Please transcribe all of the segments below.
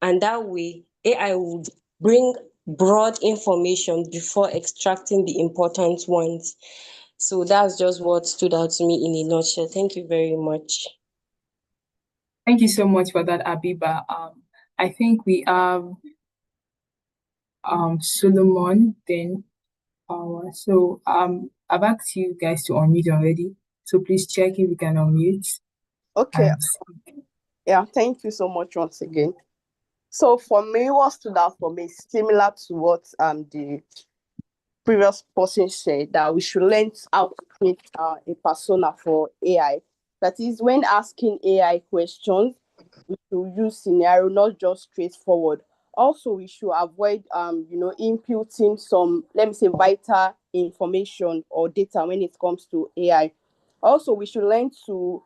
And that way, AI would bring broad information before extracting the important ones. So that's just what stood out to me in a nutshell. Thank you very much. Thank you so much for that, Abiba. I think we have Solomon then. I've asked you guys to unmute already. So please check if you can unmute. Okay. Yeah, thank you so much once again. So for me, what stood out for me is similar to what the previous person said, that we should learn how to create a persona for AI. That is, when asking AI questions, we should use scenario, not just straightforward. Also, we should avoid imputing some, let me say, vital information or data when it comes to AI. Also, we should learn to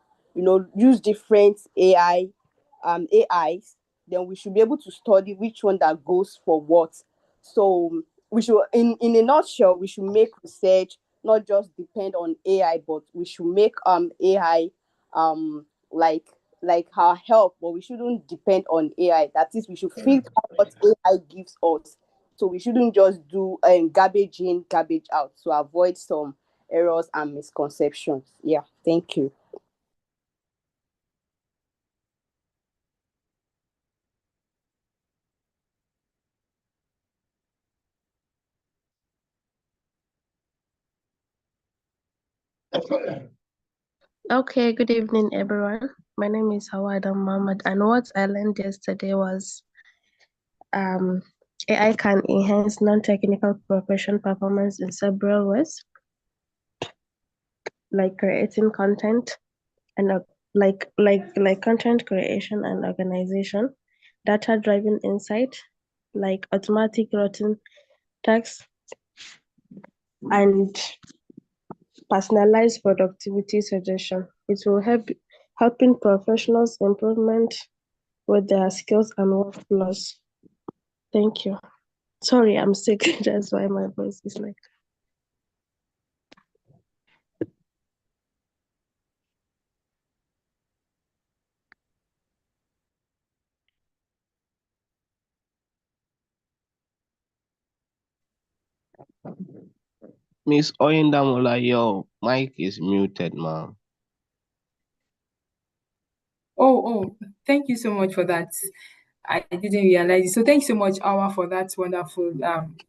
use different AIs. Then we should be able to study which one that goes for what. So we should, in a nutshell, we should make research, not just depend on AI, but we should make AI like our help, but we shouldn't depend on AI. That is, we should figure out what AI gives us. So we shouldn't just do garbage in, garbage out, to avoid some errors and misconceptions. Yeah, thank you. Okay, good evening, everyone. My name is Hawad Mohammed, and what I learned yesterday was AI can enhance non-technical profession performance in several ways, like creating content and like content creation and organization, data-driven insight, like automatic routing tasks, and personalized productivity suggestion. It will helping professionals improvement with their skills and workflows. Thank you. Sorry, I'm sick. That's why my voice is like. Miss Oyindamola, your mic is muted, ma'am. Oh, thank you so much for that. I didn't realize it. So thanks so much, Awa, for that wonderful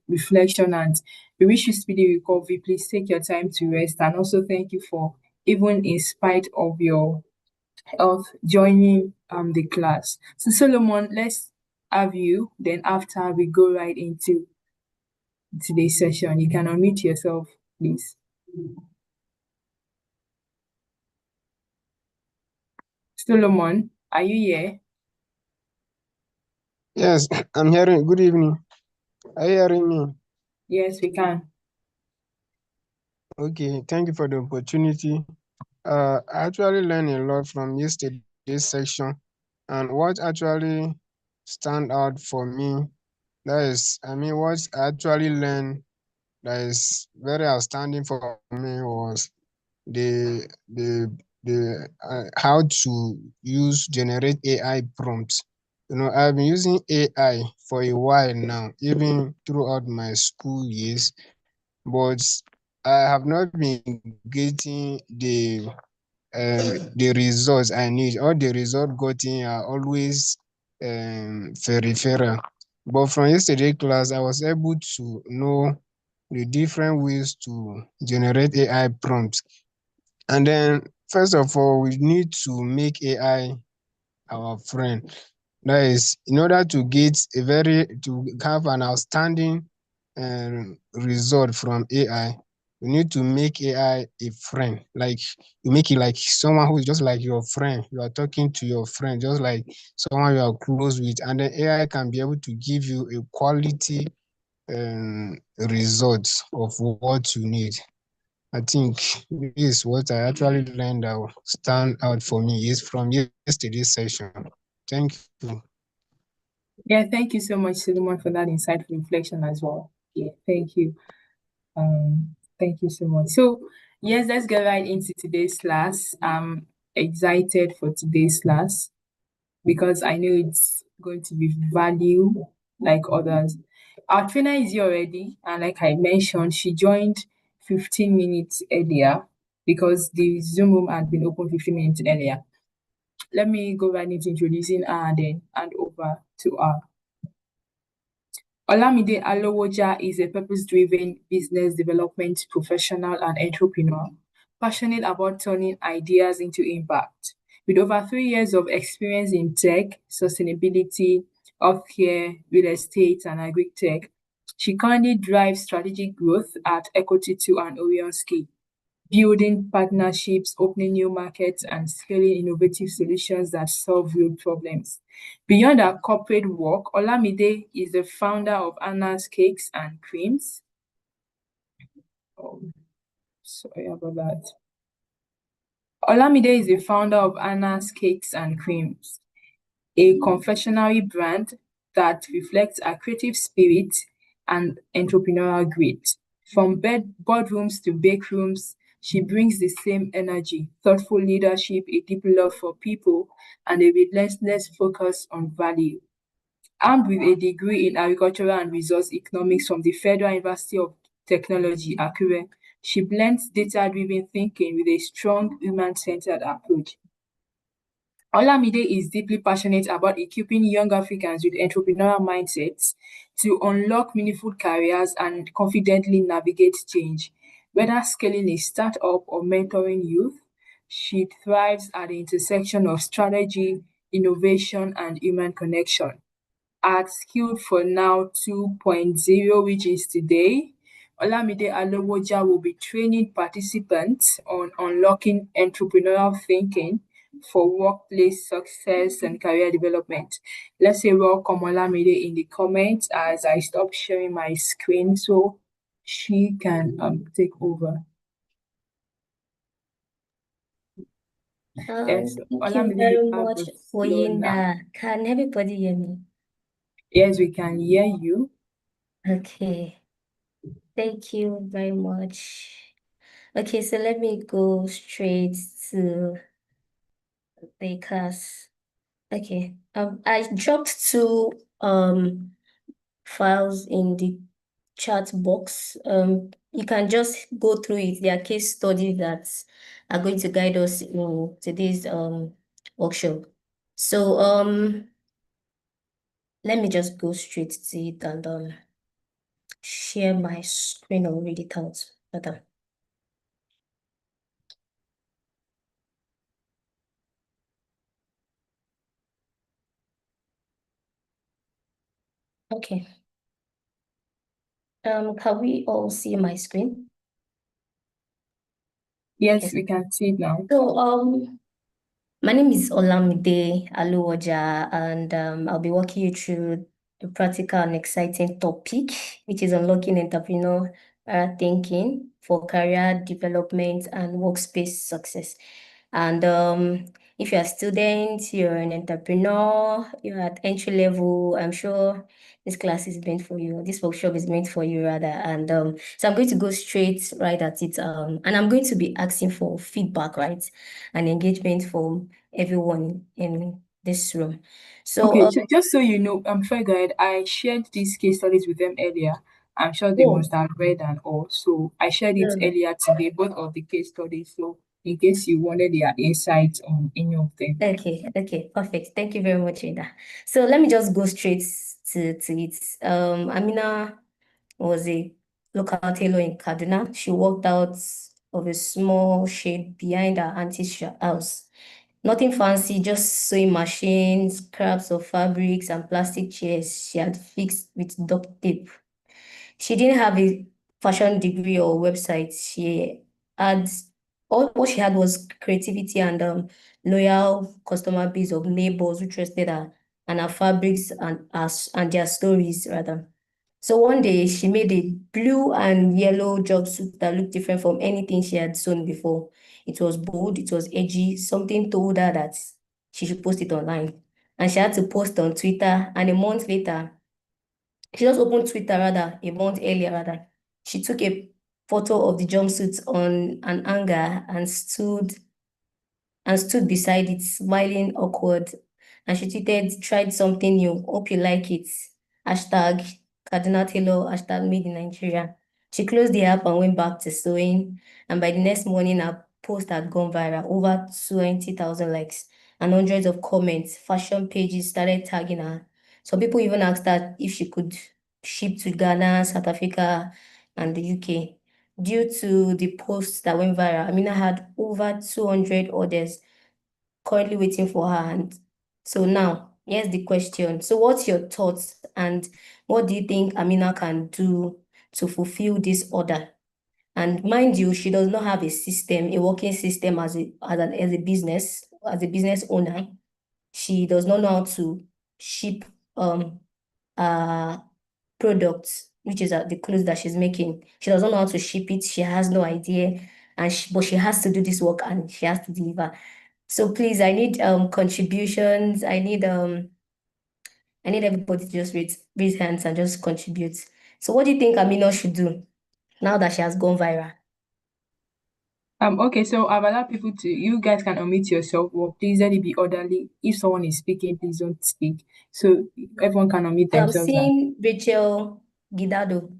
reflection, and we wish you speedy recovery. Please take your time to rest, and also thank you for, even in spite of your health, joining the class. So Solomon, let's have you. Then after we go right into today's session, you can unmute yourself, please. Solomon, are you here? Yes, I'm hearing. Good evening. Are you hearing me? Yes, we can. Okay, thank you for the opportunity. I actually learned a lot from yesterday's section, and what actually stand out for me, what I actually learned that is very outstanding for me was the how to generate AI prompts. I've been using AI for a while now, even throughout my school years, but I have not been getting the results I need. All the results gotten are always peripheral. But from yesterday class, I was able to know the different ways to generate AI prompts. And then, first of all, we need to make AI our friend. That is, in order to have an outstanding result from AI, you need to make AI a friend. Like, you make it like someone who is just like your friend. You are talking to your friend, just like someone you are close with, and then AI can be able to give you a quality result of what you need. I think this is what I actually learned that will stand out for me is from yesterday's session. Thank you. Yeah, thank you so much, Solomon, for that insightful reflection as well. Yeah, thank you. Thank you so much. So, yes, let's get right into today's class. I'm excited for today's class. because I know it's going to be value like others. Our trainer is here already, and like I mentioned, she joined 15 minutes earlier because the Zoom room had been open 15 minutes earlier. Let me go right into introducing her and then hand over to her. Olamide Alowoja is a purpose-driven business development professional and entrepreneur, passionate about turning ideas into impact. With over 3 years of experience in tech, sustainability, healthcare, real estate, and agri-tech, she currently drives strategic growth at Equity2 and Orion Ski, building partnerships, opening new markets, and scaling innovative solutions that solve real problems. Beyond her corporate work, Olamide is the founder of Anna's Cakes and Creams. Oh, sorry about that. Olamide is the founder of Anna's Cakes and Creams, a confectionery brand that reflects her creative spirit and entrepreneurial grit. From boardrooms to bake rooms, she brings the same energy, thoughtful leadership, a deep love for people, and a relentless focus on value. Armed with a degree in agricultural and resource economics from the Federal University of Technology, Akure, she blends data-driven thinking with a strong human-centered approach. Olamide is deeply passionate about equipping young Africans with entrepreneurial mindsets to unlock meaningful careers and confidently navigate change. Whether scaling a startup or mentoring youth, she thrives at the intersection of strategy, innovation, and human connection. At Skilled for Now 2.0, which is today, Olamide Alowoja will be training participants on unlocking entrepreneurial thinking for workplace success and career development. Let's say welcome Olamide in the comments as I stop sharing my screen so she can take over. Yes, Thank you Olamide, very you have much, the floor now. Oyinda. Can everybody hear me? Yes, we can hear you. Okay, thank you very much. Okay, so let me go straight to the class. Okay, I dropped two files in the chat box. You can just go through it. There are case studies that are going to guide us in today's workshop. So let me just go straight to it and share my screen or read it out better. Okay. Can we all see my screen? Yes, Okay. we can see it now. So my name is Olamide Alowoja, and I'll be walking you through a practical and exciting topic, which is unlocking entrepreneurial thinking for career development and workspace success. And if you're a student, you're an entrepreneur, you're at entry level, I'm sure this class is meant for you. This workshop is meant for you rather. And so I'm going to go straight right at it. And I'm going to be asking for feedback, right? And engagement from everyone in this room. So Okay, just so you know, I'm sure guide, I shared these case studies with them earlier. I'm sure they oh, must have read and all. So I shared it um, earlier today, both of the case studies. So in case you wanted their insights on any of them. okay, perfect. Thank you very much, Ida. So let me just go straight to it. Amina was a local tailor in Kaduna. She walked out of a small shade behind her auntie's house. Nothing fancy, just sewing machines, scraps of fabrics, and plastic chairs she had fixed with duct tape. She didn't have a fashion degree or website. She had all what she had was creativity and loyal customer base of neighbors who trusted her and her fabrics and us and their stories rather. So one day she made a blue and yellow jumpsuit that looked different from anything she had sewn before. It was bold, it was edgy, something told her that she should post it online. And she had to post on Twitter, and a month later, she just opened Twitter rather, a month earlier rather. She took a photo of the jumpsuit on an hanger and stood beside it, smiling awkward. and she tweeted, tried something new. Hope you like it. Hashtag Cardinal Taylor, hashtag made in Nigeria. She closed the app and went back to sewing. And by the next morning, her post had gone viral, over 20,000 likes and hundreds of comments. Fashion pages started tagging her. Some people even asked her if she could ship to Ghana, South Africa, and the UK. Due to the posts that went viral, Amina had over 200 orders currently waiting for her. And so now, here's the question. So what's your thoughts and what do you think Amina can do to fulfill this order? And mind you, she does not have a system, a working system as a business owner. She does not know how to ship uh products, which is the clothes that she's making. She doesn't know how to ship it. She has no idea, but she has to do this work and she has to deliver. So please, I need contributions. I need everybody to just raise hands and just contribute. So what do you think Amina should do now that she has gone viral? Okay, so I've allowed people to, you guys can unmute yourself, or please let it be orderly. If someone is speaking, please don't speak. So everyone can unmute So I'm themselves. seeing Rachel Gidado.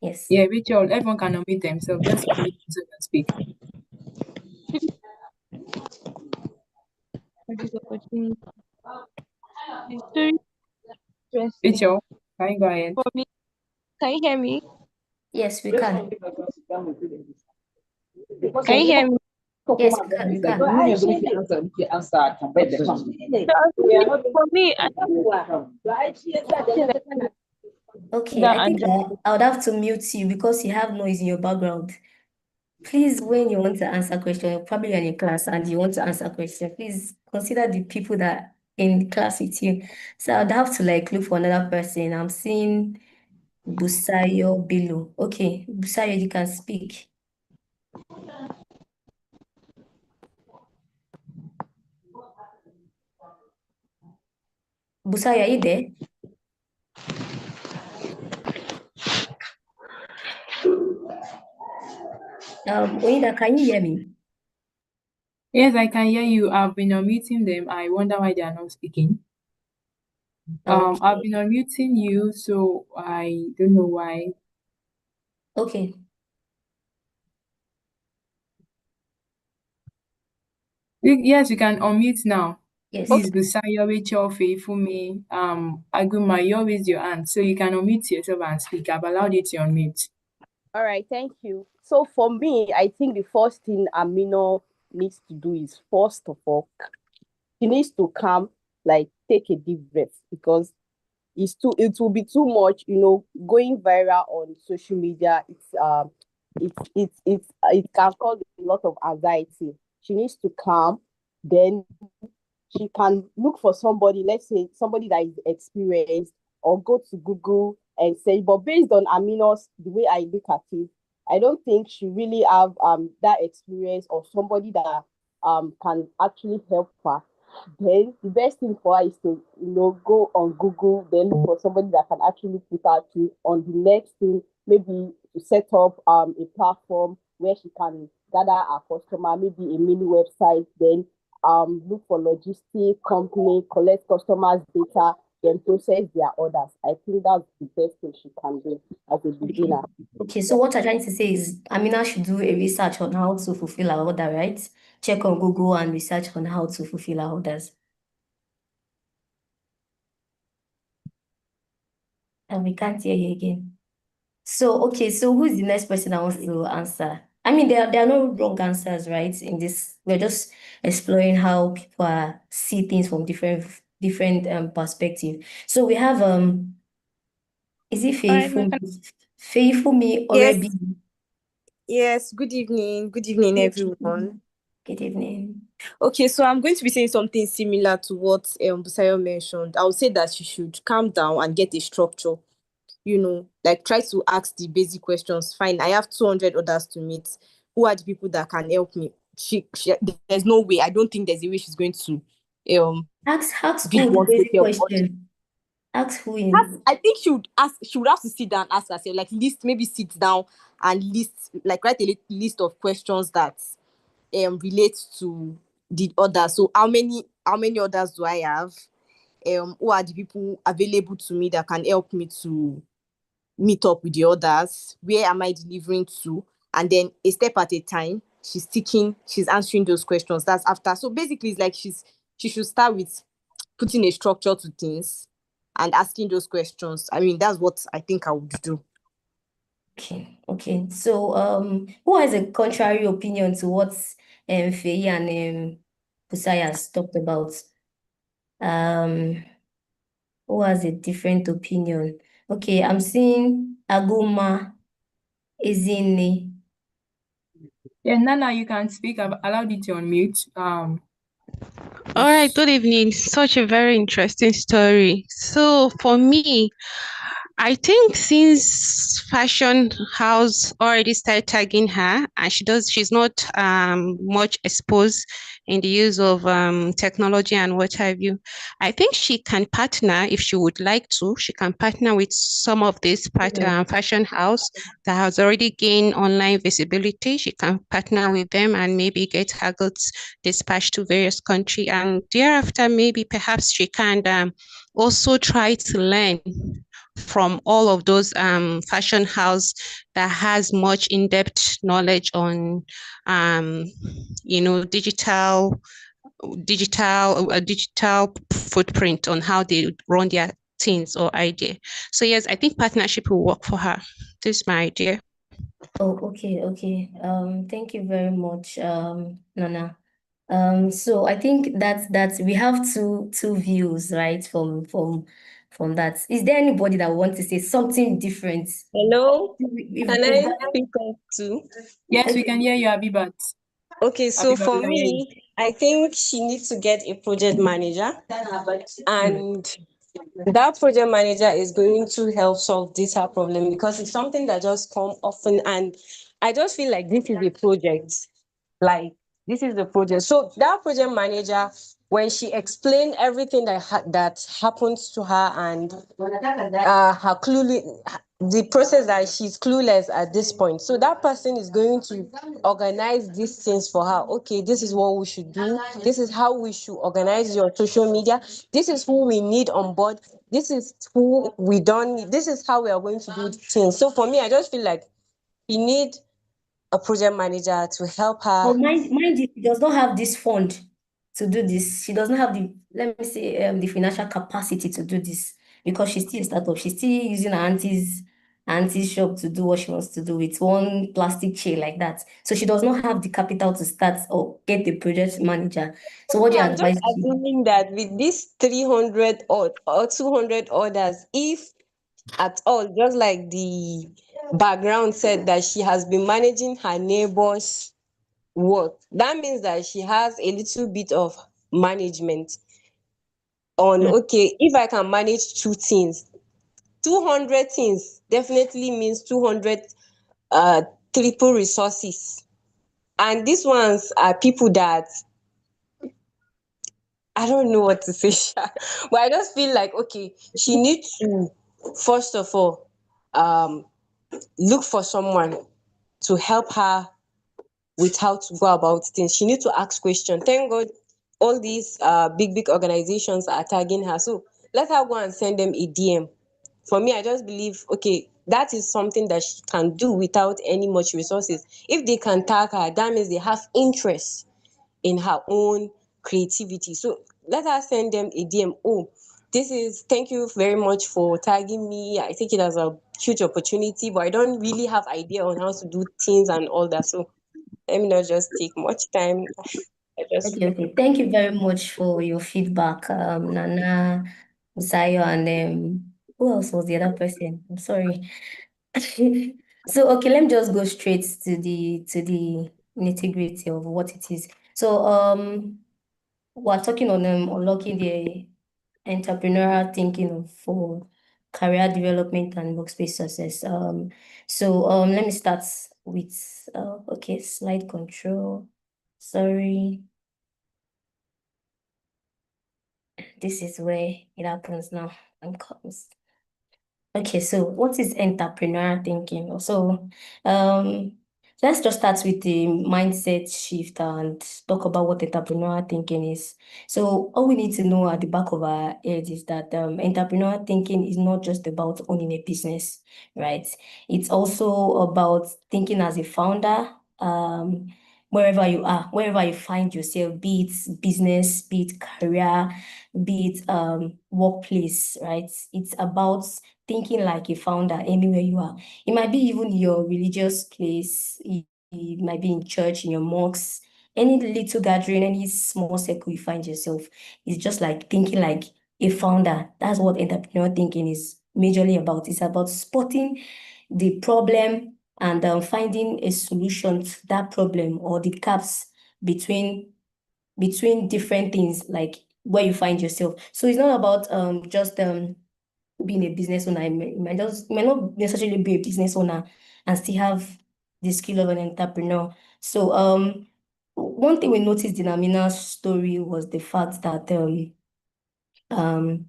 Yes. Yeah, Rachel, everyone can unmute themselves. Just unmute yourself and speak. For this opportunity. It's very interesting Rachel, can you go ahead? for me. Can you hear me? Yes, we can. Can you hear me? Yes, we can. For me, I Okay, that I think I would have to mute you because you have noise in your background. Please, when you want to answer question, probably you're in class and you want to answer question, please consider the people that in the class with you. So I'd have to like look for another person. I'm seeing Busayo Bilu. Okay, Busayo, you can speak. Busayo, are you there? Oida, can you hear me? Yes, I can hear you. I've been unmuting them. I wonder why they are not speaking. I've been unmuting you, so I don't know why. Okay. Yes, you can unmute now. Yes. Please, Busayo, Rachel, Feifumi, Aguma, you raised your hand, so you can unmute yourself and speak. I've allowed you to unmute. All right, thank you. So for me, I think the first thing Amino needs to do is, first of all, she needs to calm, like take a deep breath, because it will be too much, going viral on social media. It can cause a lot of anxiety. She needs to calm, then she can look for somebody, let's say somebody that is experienced, or go to Google and say, but based on Amina's, the way I look at it, I don't think she really have that experience, or somebody that can actually help her. Then the best thing for her is to go on Google, then look for somebody that can actually put her to on the next thing, maybe to set up a platform where she can gather her customer, maybe a mini website, then look for logistic company, collect customers' data, then process their orders. I think that's the best thing she can do as a beginner. Okay, so what I'm trying to say is Amina should do a research on how to fulfill her order, right? Check on Google and research on how to fulfill her orders. And we can't hear you again. So, okay, so who's the next person that wants to answer? I mean, there are no wrong answers, right? In this, we're just exploring how people see things from different perspective. So we have is it Faithfulme Yes, Orebi? yes. Good evening. Good evening, everyone. Good evening. Okay, so I'm going to be saying something similar to what Busayo mentioned. I would say that you should calm down and get a structure. Like try to ask the basic questions. Fine, I have 200 orders to meet. Who are the people that can help me? There's no way. I don't think there's a way she's going to Ask be who the one to basic help. question. Ask who in. I think she would have to sit down and ask herself, like maybe sit down and write a list of questions that relate to the order. So how many orders do I have? who are the people available to me that can help me to meet up with the others, where am I delivering to, and then a step at a time, she's answering those questions. That's after. So basically it's like she should start with putting a structure to things and asking those questions. I mean, that's what I think I would do. Okay. So who has a contrary opinion to what Feyi and Pusai has talked about? Who has a different opinion? Okay, I'm seeing Aguma Ezine. Yeah, Nana, you can speak. I've allowed you to unmute. All right, good evening. Such a very interesting story. So for me, I think since fashion house already started tagging her and she's not much exposed in the use of technology and what have you, I think she can partner if she would like to. She can partner with some of these fashion house that has already gained online visibility. She can partner with them and maybe get her goods dispatched to various countries. And thereafter, maybe perhaps she can also try to learn from all of those fashion house that has much in-depth knowledge on digital footprint on how they run their things or idea. So yes, I think partnership will work for her. This is my idea. Oh, okay. Thank you very much, Nana. So I think that we have two views, right, from that. Is there anybody that wants to say something different? Hello, If can I that, speak up too? Yes, we okay. can hear you, Abibat. Okay, so Abibat, we for can hear you. me, I think she needs to get a project manager, and that project manager is going to help solve this her problem because it's something that just come often, and I just feel like this is a project. Like this is the project. So that project manager, when she explained everything that happens to her and her the process that she's clueless at this point. So that person is going to organize these things for her. Okay, this is what we should do. This is how we should organize your social media. This is who we need on board. This is who we don't need. This is how we are going to do things. So for me, I just feel like you need a project manager to help her. Oh, mind you, she does not have this fund to do this. She does not have let me say, the financial capacity to do this because she's still a startup. She's still using her auntie's shop to do what she wants to do with one plastic chair like that. So she does not have the capital to start or get the project manager. So what do you I'm just advise to? assuming that with these 300 or 200 orders, if at all, just like the background said that she has been managing her neighbor's work, that means that she has a little bit of management on, okay, if I can manage two things, 200 things definitely means 200 uh, triple resources. And these ones are people that I don't know what to say, sha. But I just feel like okay, she needs to first of all look for someone to help her with how to go about things. She needs to ask questions. Thank God all these big organizations are tagging her. So let her go and send them a DM. For me, I just believe okay, that is something that she can do without any much resources. If they can tag her, that means they have interest in her own creativity. So let her send them a DM. Oh, this is thank you very much for tagging me. I take it as a huge opportunity, but I don't really have idea on how to do things and all that. So let me not just take much time. I just Okay. Thank you very much for your feedback, Nana, Musayo, and who else was the other person? I'm sorry. So okay, let me just go straight to the nitty-gritty of what it is. So we're talking on unlocking the entrepreneurial thinking for career development and workspace success. So let me start with okay, slide control. Sorry. This is where it happens now and comes. Okay, so what is entrepreneurial thinking? So let's just start with the mindset shift and talk about what entrepreneurial thinking is. So all we need to know at the back of our head is that entrepreneurial thinking is not just about owning a business, right? It's also about thinking as a founder, wherever you are, wherever you find yourself, be it business, be it career, be it workplace, right? It's about thinking like a founder anywhere you are. It might be even your religious place, it might be in church, in your mosques, any little gathering, any small circle you find yourself. It's just like thinking like a founder. That's what entrepreneurial thinking is majorly about. It's about spotting the problem and finding a solution to that problem or the gaps between different things, like where you find yourself. So it's not about just being a business owner. You might not necessarily be a business owner and still have the skill of an entrepreneur. So one thing we noticed in Amina's story was the fact that um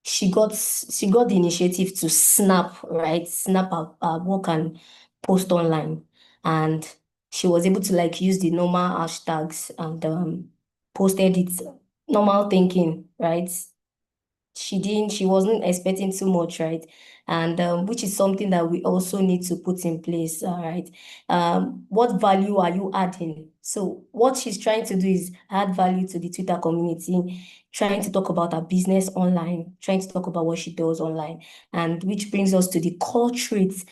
she got the initiative to snap, right? Snap her work and post online. And she was able to like use the normal hashtags and posted it, normal thinking, right? She wasn't expecting too much, right? And which is something that we also need to put in place, all right? What value are you adding? So what she's trying to do is add value to the Twitter community, trying to talk about her business online, trying to talk about what she does online, and which brings us to the core traits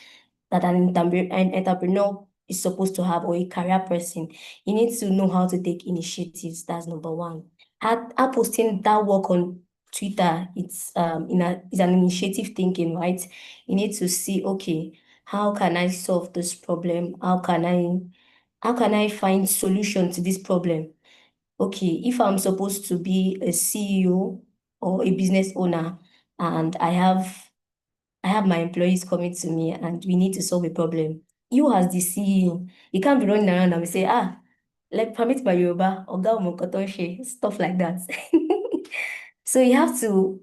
that an entrepreneur is supposed to have, or a career person. You need to know how to take initiatives. That's number one. Her posting that work on Twitter, it's it's an initiative thinking, right? You need to see, okay, how can I solve this problem? How can I find solution to this problem? Okay, if I'm supposed to be a CEO or a business owner and I have my employees coming to me and we need to solve a problem. You as the CEO, you can't be running around and we say, like permit by Yoruba, Oga Omokotonche, stuff like that. So you have to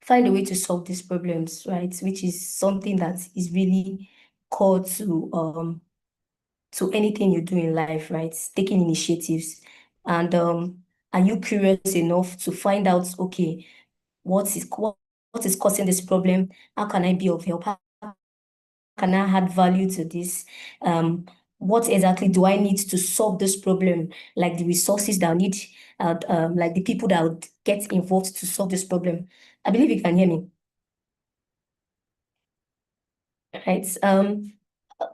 find a way to solve these problems, right? Which is something that is really core to anything you do in life, right? Taking initiatives. And are you curious enough to find out, okay, what is causing this problem? How can I be of help? How can I add value to this? What exactly do I need to solve this problem? Like the resources that I need, like the people that would get involved to solve this problem. I believe you can hear me. Right.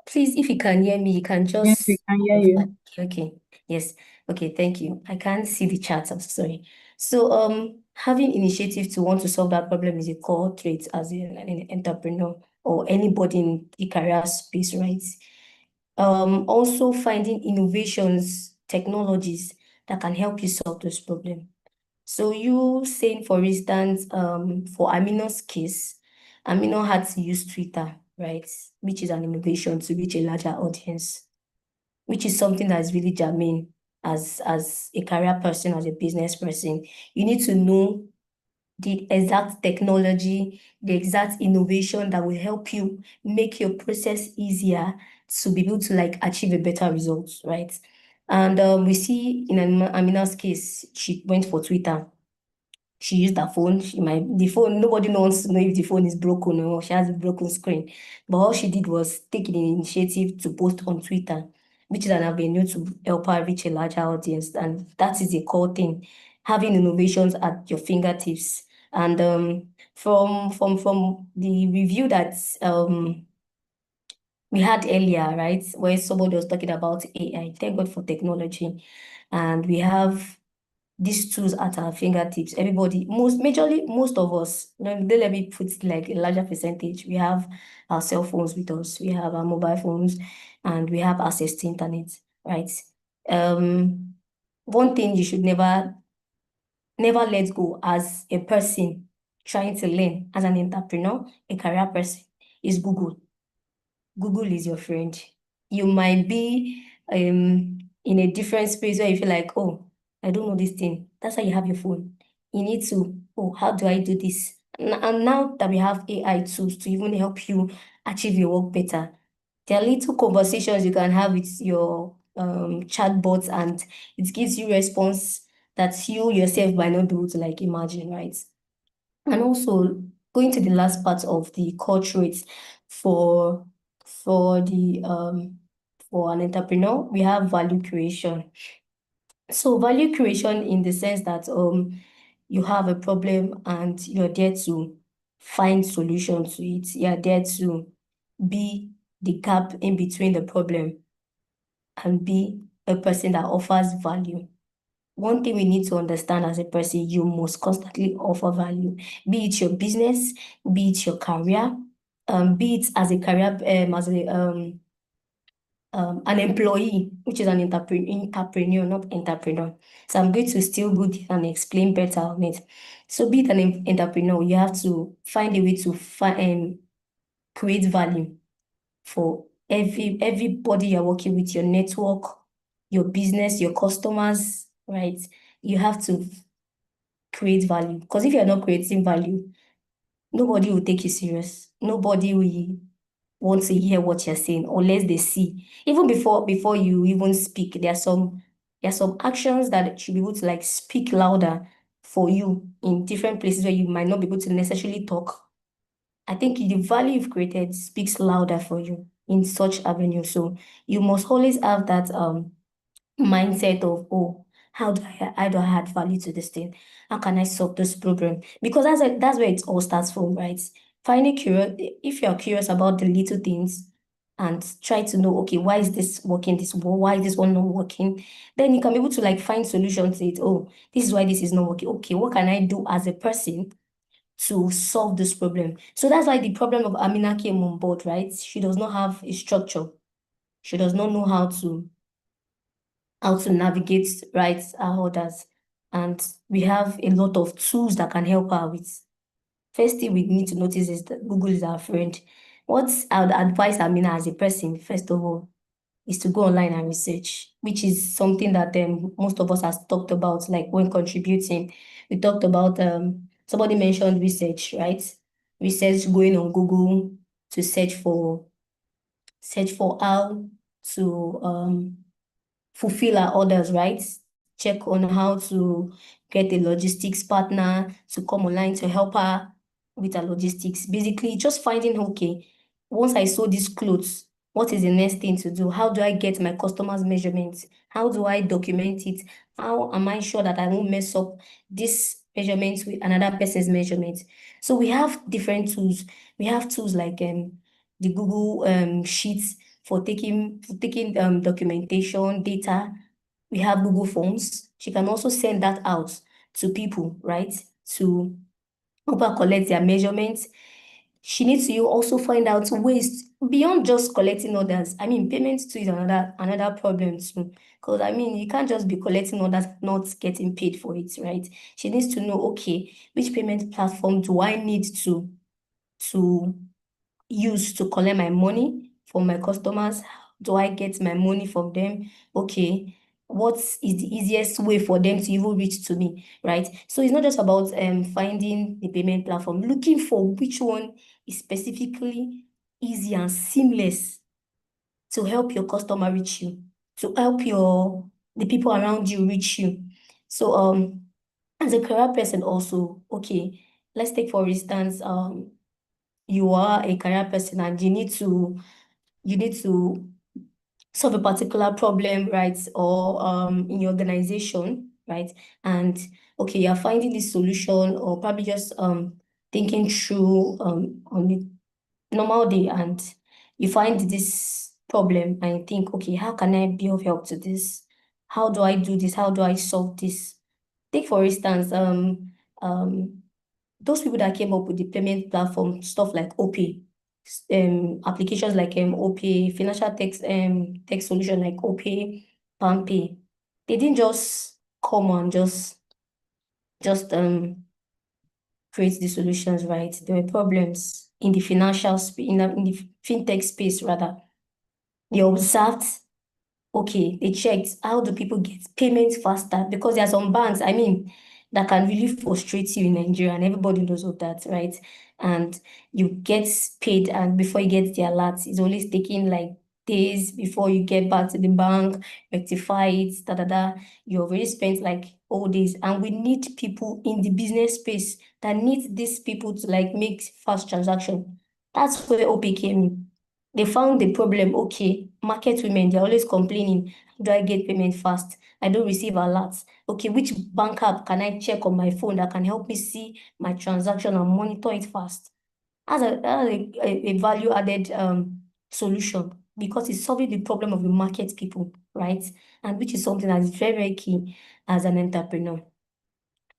Please, if you can hear me, you can Yes, we just can hear you. okay. Yes. Okay, thank you. I can't see the chat, I'm sorry. So having initiative to want to solve that problem is a core trait as an entrepreneur or anybody in the career space, right? Also finding innovations, technologies that can help you solve this problem. So you saying, for instance, for Amino's case, Amino had to use Twitter, right? Which is an innovation to reach a larger audience, which is something that is really germane as a career person, as a business person. You need to know the exact technology, the exact innovation that will help you make your process easier to be able to like achieve a better result, right? And we see in Amina's case, she went for Twitter. She used her phone. The phone, nobody wants to know if the phone is broken or she has a broken screen. But all she did was take the initiative to post on Twitter, which is an avenue to help her reach a larger audience. And that is the core thing, having innovations at your fingertips. And from the review that we had earlier, right, where somebody was talking about AI, thank God for technology. And we have these tools at our fingertips. Everybody, most of us, don't let me put like a larger percentage. We have our cell phones with us, we have our mobile phones, and we have access to internet, right? One thing you should never let go as a person trying to learn, as an entrepreneur, a career person, is Google. Google is your friend. You might be in a different space where you feel like, oh, I don't know this thing. That's why you have your phone. You need to, oh, how do I do this? And now that we have AI tools to even help you achieve your work better, There are little conversations you can have with your chatbots, and it gives you response that you yourself might not be able to like imagine, right? And also going to the last part of the culture for the for an entrepreneur, we have value creation. So value creation in the sense that you have a problem and you're there to find solution to it. You're there to be the gap in between the problem and be a person that offers value. One thing we need to understand as a person, you must constantly offer value, be it your business, be it your career, be it as a career, as a an employee, which is an entrepreneur, not entrepreneur. So I'm going to still go there and explain better on it. So be it an entrepreneur, you have to find a way to create value for everybody you're working with, your network, your business, your customers, right? You have to create value. Because if you're not creating value, nobody will take you serious. Nobody will want to hear what you're saying unless they see. Even before you even speak, there are some actions that should be able to like speak louder for you in different places where you might not be able to necessarily talk. I think the value you've created speaks louder for you in such avenue. So you must always have that mindset of, oh, how do I add value to this thing? How can I solve this problem? Because that's where it all starts from, right? Finding curious, if you're curious about the little things and try to know, okay, why is this working this way? Why is this one not working? Then you can be able to like find solutions to it. Oh, this is why this is not working. Okay, what can I do as a person to solve this problem? So that's why the problem of Amina came on board, right? She does not have a structure. She does not know how to navigate rights and others. And we have a lot of tools that can help her with. First thing we need to notice is that Google is our friend. What I would advise Amina as a person, first of all, is to go online and research, which is something that most of us has talked about, like when contributing. We talked about, somebody mentioned research, right? Research, going on Google to search for how to fulfill our orders, right? Check on how to get a logistics partner to come online to help her with her logistics. Basically, just finding, okay, once I sew these clothes, what is the next thing to do? How do I get my customers' measurements? How do I document it? How am I sure that I won't mess up this measurements with another person's measurements? So we have different tools. We have tools like the Google Sheets for taking documentation, data. We have Google Forms. She can also send that out to people, right? To help her collect their measurements. She needs to also find out ways beyond just collecting orders. I mean, payments too is another problem too. Because I mean, you can't just be collecting orders, not getting paid for it, right? She needs to know, okay, which payment platform do I need to use to collect my money from my customers? How do I get my money from them? Okay, what is the easiest way for them to even reach to me, right? So it's not just about finding the payment platform, looking for which one is specifically easy and seamless to help your customer reach you, to help the people around you reach you. So as a career person also, okay, let's take for instance you are a career person and you need to solve a particular problem, right? Or in your organization, right? And okay, you're finding this solution or probably just thinking through on a normal day, and you find this problem and you think, okay, how can I be of help to this? How do I do this? How do I solve this? Take for instance, um those people that came up with the payment platform, stuff like OPay, applications like OPay, financial tech solution like OPay, PalmPay, they didn't just come and just create the solutions, right? There were problems in the financial space, in the fintech space rather. They observed, okay, they checked how do people get payments faster, because there are some banks, I mean, that can really frustrate you in Nigeria, and everybody knows of that, right? And you get paid, and before you get the alert, it's always taking like days before you get back to the bank, rectify it, da da da. You already spent like all days, and we need people in the business space that need these people to like make fast transaction. That's where OP came in. They found the problem. Okay, market women, they're always complaining. How do I get payment fast? I don't receive alerts. Okay, which bank app can I check on my phone that can help me see my transaction and monitor it fast? As a value added solution, because it's solving the problem of the market people, right? And which is something that is very, very key as an entrepreneur.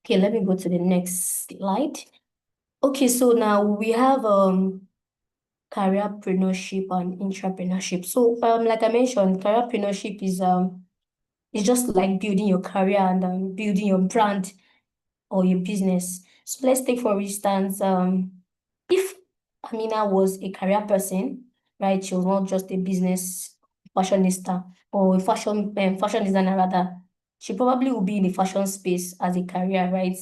Okay, let me go to the next slide. Okay, so now we have careerpreneurship and entrepreneurship. So like I mentioned, careerpreneurship is it's just like building your career and building your brand or your business. So let's take for instance, if Amina was a career person, right? She was not just a business fashionista or a fashion designer rather. She probably will be in the fashion space as a career, right?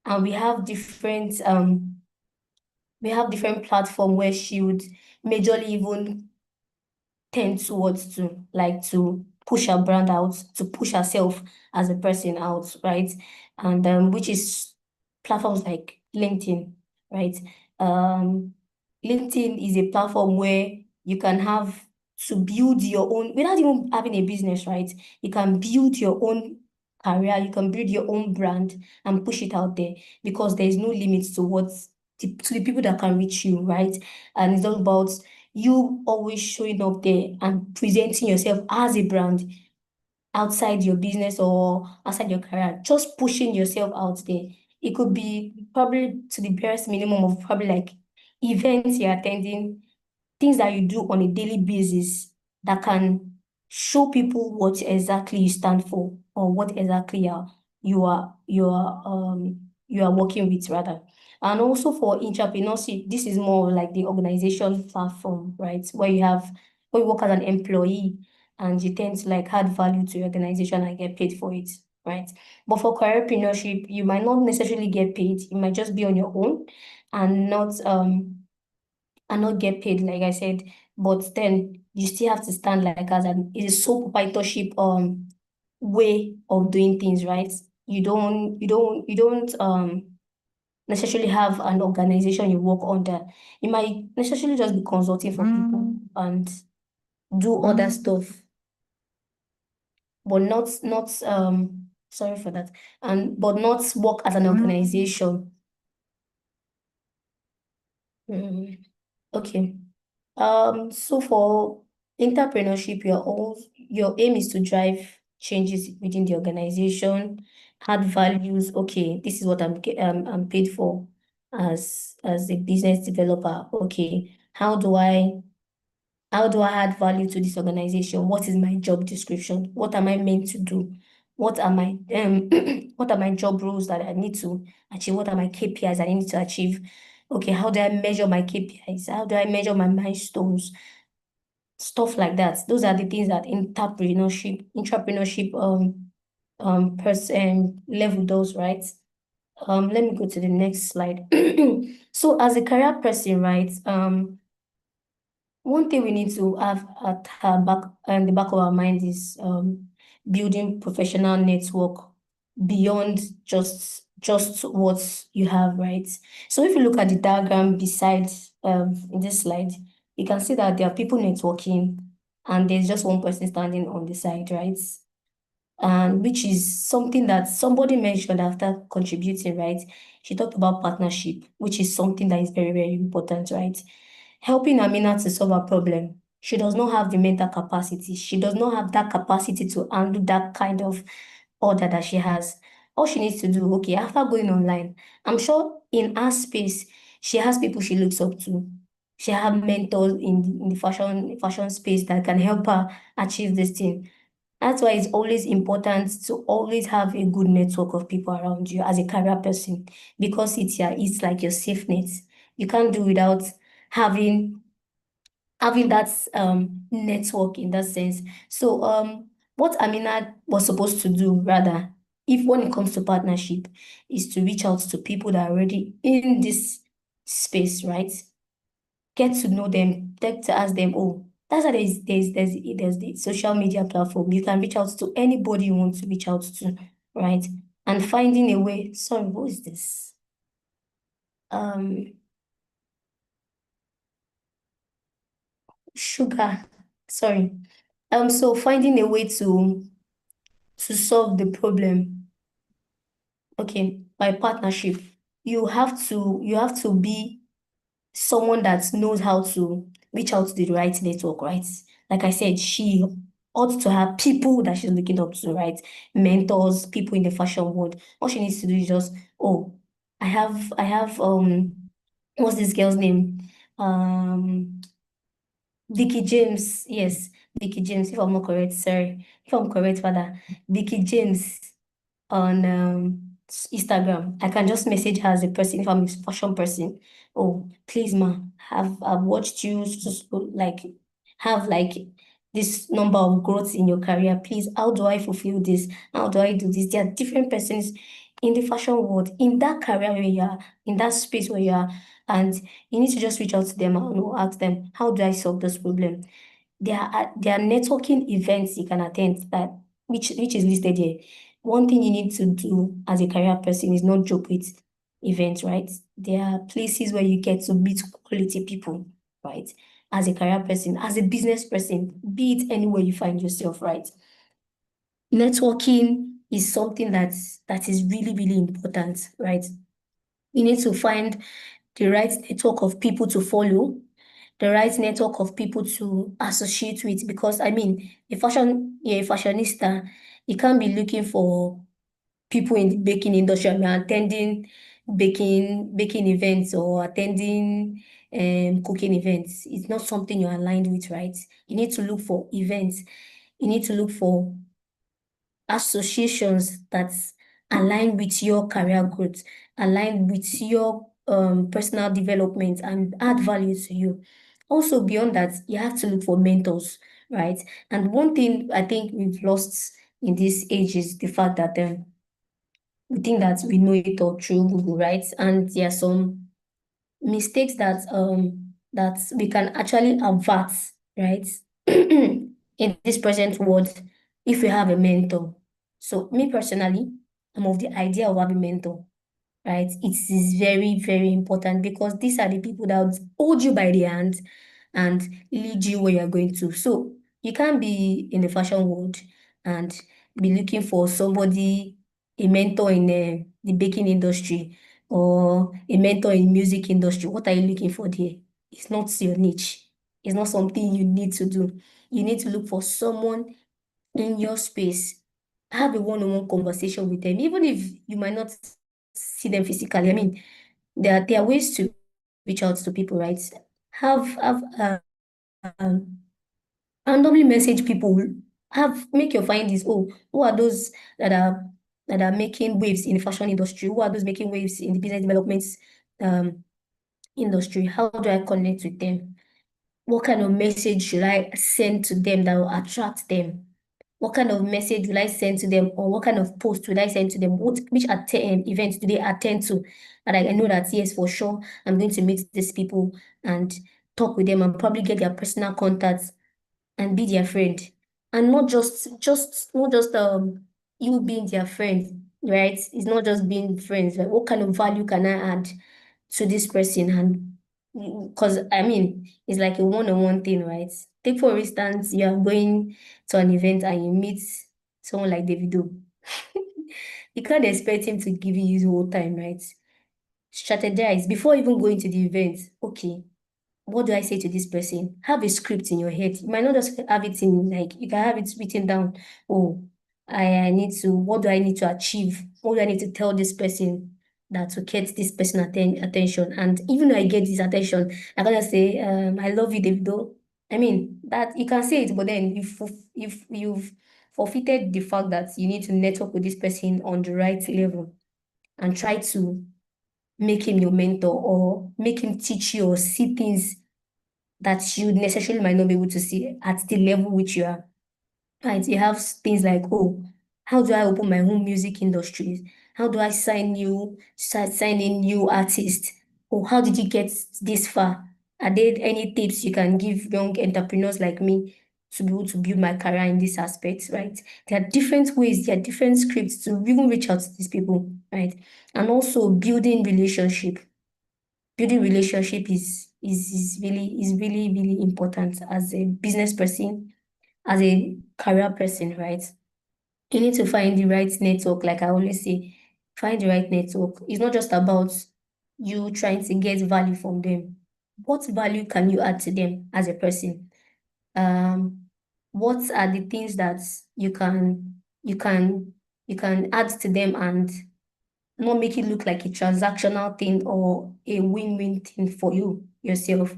And we have different platform where she would majorly even tend towards to push her brand out, to push herself as a person out, right? And which is platforms like LinkedIn, right? Um, LinkedIn is a platform where you can have to build your own without even having a business, right? You can build your own career, you can build your own brand and push it out there because there is no limit to to the people that can reach you, right? And it's all about you always showing up there and presenting yourself as a brand outside your business or outside your career, just pushing yourself out there. It could be probably to the barest minimum of probably like events you're attending, things that you do on a daily basis that can show people what exactly you stand for or what exactly you are working with rather. And also for entrepreneurship, this is more like the organization platform, right? Where you work as an employee and you tend to like add value to your organization and get paid for it, right? But for careerpreneurship, you might not necessarily get paid. You might just be on your own and not get paid, like I said. But then you still have to stand like as an it's a sole proprietorship way of doing things, right? You don't necessarily have an organization you work under. You might necessarily just be consulting for people and do other stuff, but not sorry for that. But not work as an organization. Okay. So for entrepreneurship, your aim is to drive changes within the organization, add values. Okay, this is what I'm paid for as a business developer. Okay, how do I add value to this organization? What is my job description? What am I meant to do? What are my what are my job roles that I need to achieve? What are my KPIs I need to achieve? Okay, how do I measure my KPIs? How do I measure my milestones? Stuff like that. Those are the things that entrepreneurship person level does, right? Let me go to the next slide. So as a career person, right? One thing we need to have at the back of our mind is building professional network beyond just what you have, right? So if you look at the diagram beside in this slide, you can see that there are people networking and there's just one person standing on the side, right? And which is something that somebody mentioned after contributing, right? She talked about partnership, which is something that is very, very important, right? Helping Amina to solve a problem. She does not have the mental capacity. She does not have that capacity to handle that kind of order that she has. All she needs to do, okay, after going online, I'm sure in her space, she has people she looks up to. She has mentors in the fashion space that can help her achieve this thing. That's why it's always important to always have a good network of people around you as a career person because it's like your safe net. You can't do without having that network in that sense. So what Amina was supposed to do rather if when it comes to partnership, is to reach out to people that are already in this space, right? Get to know them, get to ask them, oh, that's why there's the social media platform. You can reach out to anybody you want to reach out to, right? And finding a way. Sorry, what is this? Sugar. Sorry. So finding a way to solve the problem. Okay, by partnership. You have to be someone that knows how to reach out to the right network, right? Like I said, she ought to have people that she's looking up to, right? Mentors, people in the fashion world. All she needs to do is just, oh, I have what's this girl's name? Vicky James. Yes, Vicky James, if I'm not correct, sorry. If I'm correct, father. Vicky James on Instagram. I can just message her as a person if I'm a fashion person. Oh, please, ma, I've watched you like have like this number of growths in your career. Please, how do I fulfill this? How do I do this? There are different persons in the fashion world, in that career where you are, in that space where you are, and you need to just reach out to them and ask them, how do I solve this problem? There are networking events you can attend that which is listed here. One thing you need to do as a career person is not joke with events, right? There are places where you get to meet quality people, right? As a career person, as a business person, be it anywhere you find yourself, right? Networking is something that is really, really important, right? You need to find the right network of people to follow, the right network of people to associate with, because I mean, you're a fashionista, you can't be looking for people in the baking industry. I mean, attending baking events or attending cooking events. It's not something you're aligned with, right? You need to look for events. You need to look for associations that align with your career growth, align with your personal development and add value to you. Also, beyond that, you have to look for mentors, right? And one thing I think we've lost in this age is the fact that we think that we know it all through Google, right? And there are some mistakes that we can actually avert, right? In this present world, if we have a mentor. So me personally, I'm of the idea of having a mentor, right? It is very, very important because these are the people that would hold you by the hand and lead you where you're going to. So you can't be in the fashion world and be looking for somebody, a mentor in the baking industry or a mentor in music industry. What are you looking for there? It's not your niche. It's not something you need to do. You need to look for someone in your space. Have a one-on-one conversation with them, even if you might not see them physically. I mean, there are ways to reach out to people, right? Have um, randomly message people. Make your findings. Oh, who are those that are making waves in the fashion industry? Who are those making waves in the business development um industry? How do I connect with them? What kind of message should I send to them that will attract them? What kind of message will I send to them, or what kind of post will I send to them? Which events do they attend to? And I know that yes, for sure, I'm going to meet these people and talk with them and probably get their personal contacts and be their friend. And not just you being their friend, right? It's not just being friends. Like, what kind of value can I add to this person? And because I mean, it's like a one-on-one thing, right? Take for instance, you are going to an event and you meet someone like Davido. You can't expect him to give you his whole time, right? Strategize before even going to the event. Okay, what do I say to this person? Have a script in your head. You might not just have it in, like, you can have it written down. Oh, I need to, what do I need to achieve? What do I need to tell this person that to get this person attention? And even though I get this attention, I gotta say, I love you, Davido. I mean, that you can say it, but then you've forfeited the fact that you need to network with this person on the right level and try to make him your mentor or make him teach you or see things that you necessarily might not be able to see at the level which you are. Right? You have things like, oh, How do I open my own music industries? How do I sign in new artists? Or how did you get this far? Are there any tips you can give young entrepreneurs like me to be able to build my career in this aspect, right? There are different ways, there are different scripts to even reach out to these people, right? And also building relationship. Building relationship is really important as a business person, as a career person, right? You need to find the right network, like I always say, find the right network. It's not just about you trying to get value from them. What value can you add to them as a person? What are the things that you can add to them and not make it look like a transactional thing or a win-win thing for you yourself.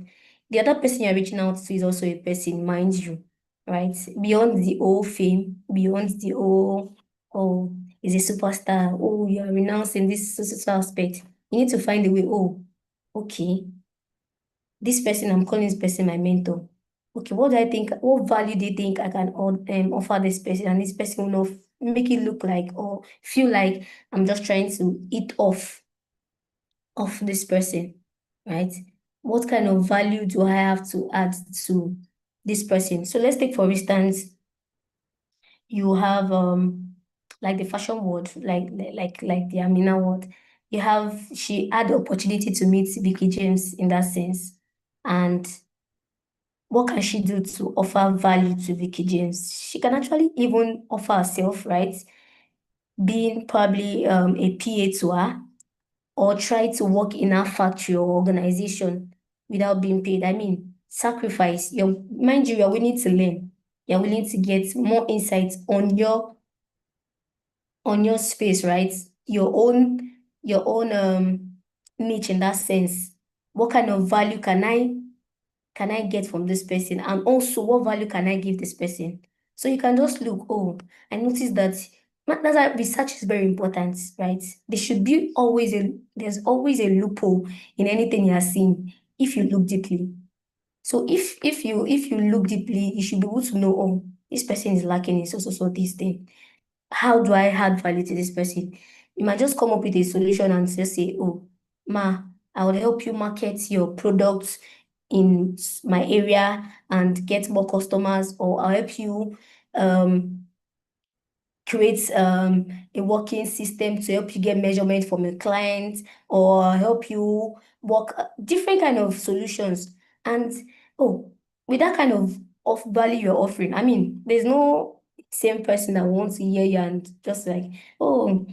The other person you're reaching out to is also a person, mind you, right? Beyond the old fame, beyond the old, oh, is a superstar, oh, you're renouncing this social aspect. You need to find a way, oh, okay, this person, I'm calling this person my mentor. Okay, what do I think, what value do you think I can offer this person? And this person will not make it look like or feel like I'm just trying to eat off of this person, right? What kind of value do I have to add to this person? So let's take, for instance, you have like the fashion world, like the Amina world. You have, she had the opportunity to meet Vicky James in that sense. And what can she do to offer value to Vicky James? She can actually even offer herself, right? Being probably a PA to her, or try to work in a factory or organization without being paid. I mean, sacrifice. Mind you, you're willing to learn. You're willing to get more insights on your space, right? Your own niche in that sense. What kind of value can I get from this person? And also, what value can I give this person? So you can just look, oh, I noticed that that's why research is very important, right? There's always a loophole in anything you are seeing if you look deeply. So if you look deeply, you should be able to know, oh, this person is lacking in so this thing. How do I add value to this person? You might just come up with a solution and just say, oh, ma, I will help you market your products in my area and get more customers, or I'll help you create a working system to help you get measurement from your client, or help you work different kind of solutions. And oh, with that kind of value you're offering, I mean, there's no same person that wants to hear you and just like, oh,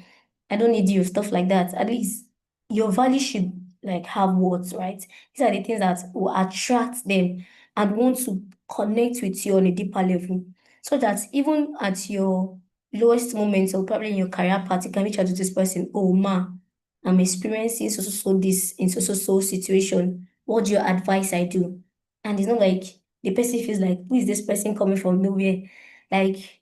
I don't need you, stuff like that. At least your value should like have words, right? These are the things that will attract them and want to connect with you on a deeper level. So that even at your lowest moments or probably in your career path, you can reach out to this person, oh ma, I'm experiencing so this in so situation. What do you advise I do? And it's not like the person feels like, who is this person coming from nowhere? Like,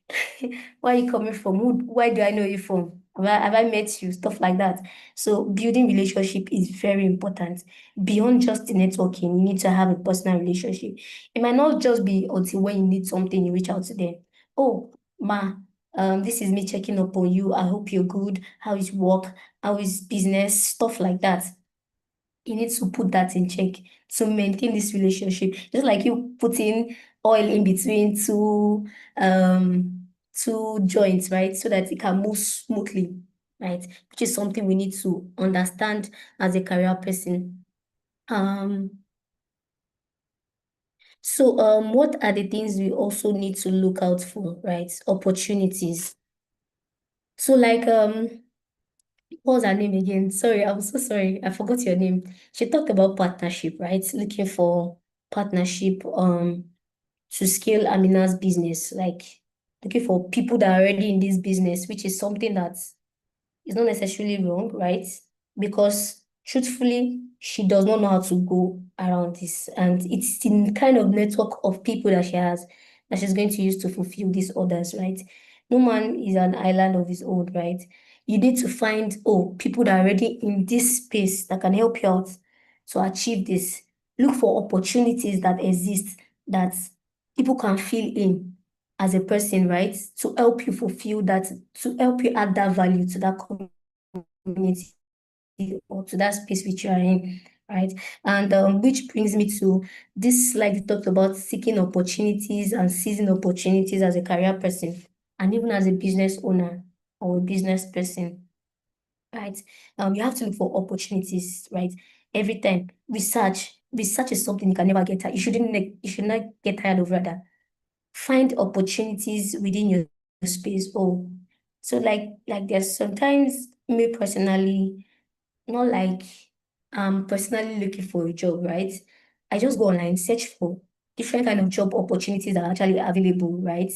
where are you coming from? Where do I know you from? Have I met you? Stuff like that. So building relationship is very important. Beyond just the networking, you need to have a personal relationship. It might not just be until when you need something, you reach out to them. Oh, ma, this is me checking up on you. I hope you're good. How is work? How is business? Stuff like that. You need to put that in check to maintain this relationship. Just like you putting oil in between two joints, right? So that it can move smoothly, right? Which is something we need to understand as a career person. So what are the things we also need to look out for, right? Opportunities. So like what was her name again? Sorry, I'm so sorry. I forgot your name. She talked about partnership, right? Looking for partnership to scale Amina's business, like looking for people that are already in this business, which is something that is not necessarily wrong, right? Because truthfully, she does not know how to go around this. And it's the kind of network of people that she has that she's going to use to fulfill these orders, right? No man is an island of his own, right? You need to find, oh, people that are already in this space that can help you out to achieve this. Look for opportunities that exist that people can fill in. as a person, right? To help you fulfill that, to help you add that value to that community or to that space which you are in, right? And which brings me to this slide. We talked about seeking opportunities and seizing opportunities as a career person and even as a business owner or a business person, right? You have to look for opportunities, right? Every time. Research is something you can never get tired. You should not get tired of, rather. Find opportunities within your space. Oh, so like there's sometimes me personally, not like I'm personally looking for a job, right? I just go online, search for different kind of job opportunities that are actually available, right?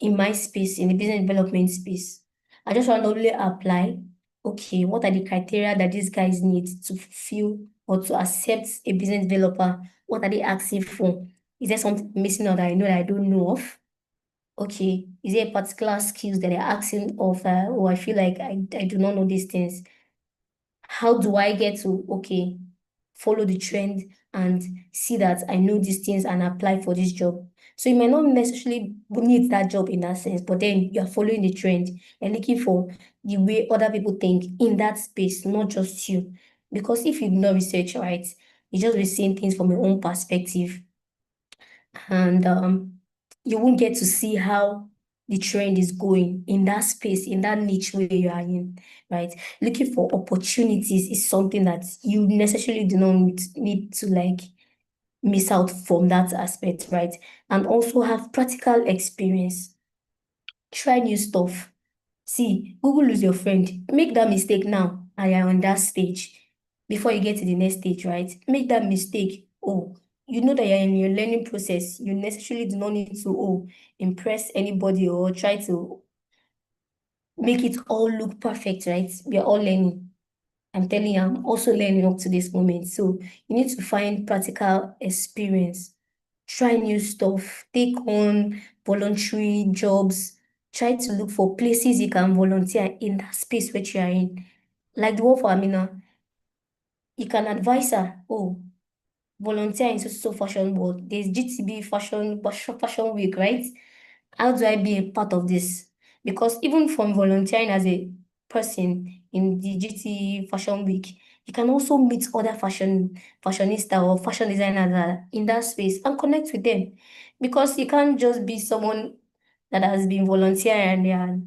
In my space, in the business development space. I just randomly apply. Okay, what are the criteria that these guys need to fulfill or to accept a business developer? What are they asking for? Is there something missing out that I know that I don't know of? Okay, is there a particular skills that they're asking of, or I feel like I do not know these things? How do I get to, okay, follow the trend and see that I know these things and apply for this job? So you might not necessarily need that job in that sense, but then you're following the trend and looking for the way other people think in that space, not just you. Because if you do not research, right, you just be seeing things from your own perspective, and you won't get to see how the trend is going in that space, in that niche where you are in, right? Looking for opportunities is something that you necessarily do not need to like miss out from that aspect, right? And also have practical experience. Try new stuff. See, Google is your friend. Make that mistake now and you're on that stage before you get to the next stage, right? Make that mistake. Oh, you know that you're in your learning process. You necessarily do not need to, impress anybody or try to make it all look perfect, right? We are all learning. I'm telling you, I'm also learning up to this moment. So you need to find practical experience. Try new stuff. Take on voluntary jobs. Try to look for places you can volunteer in that space which you are in. Like the one for Amina, you can advise her, oh, volunteer in so fashion world. There's GTB fashion week, right? How do I be a part of this? Because even from volunteering as a person in the GT Fashion Week, you can also meet other fashionista or fashion designers that are in that space and connect with them. Because you can't just be someone that has been volunteering and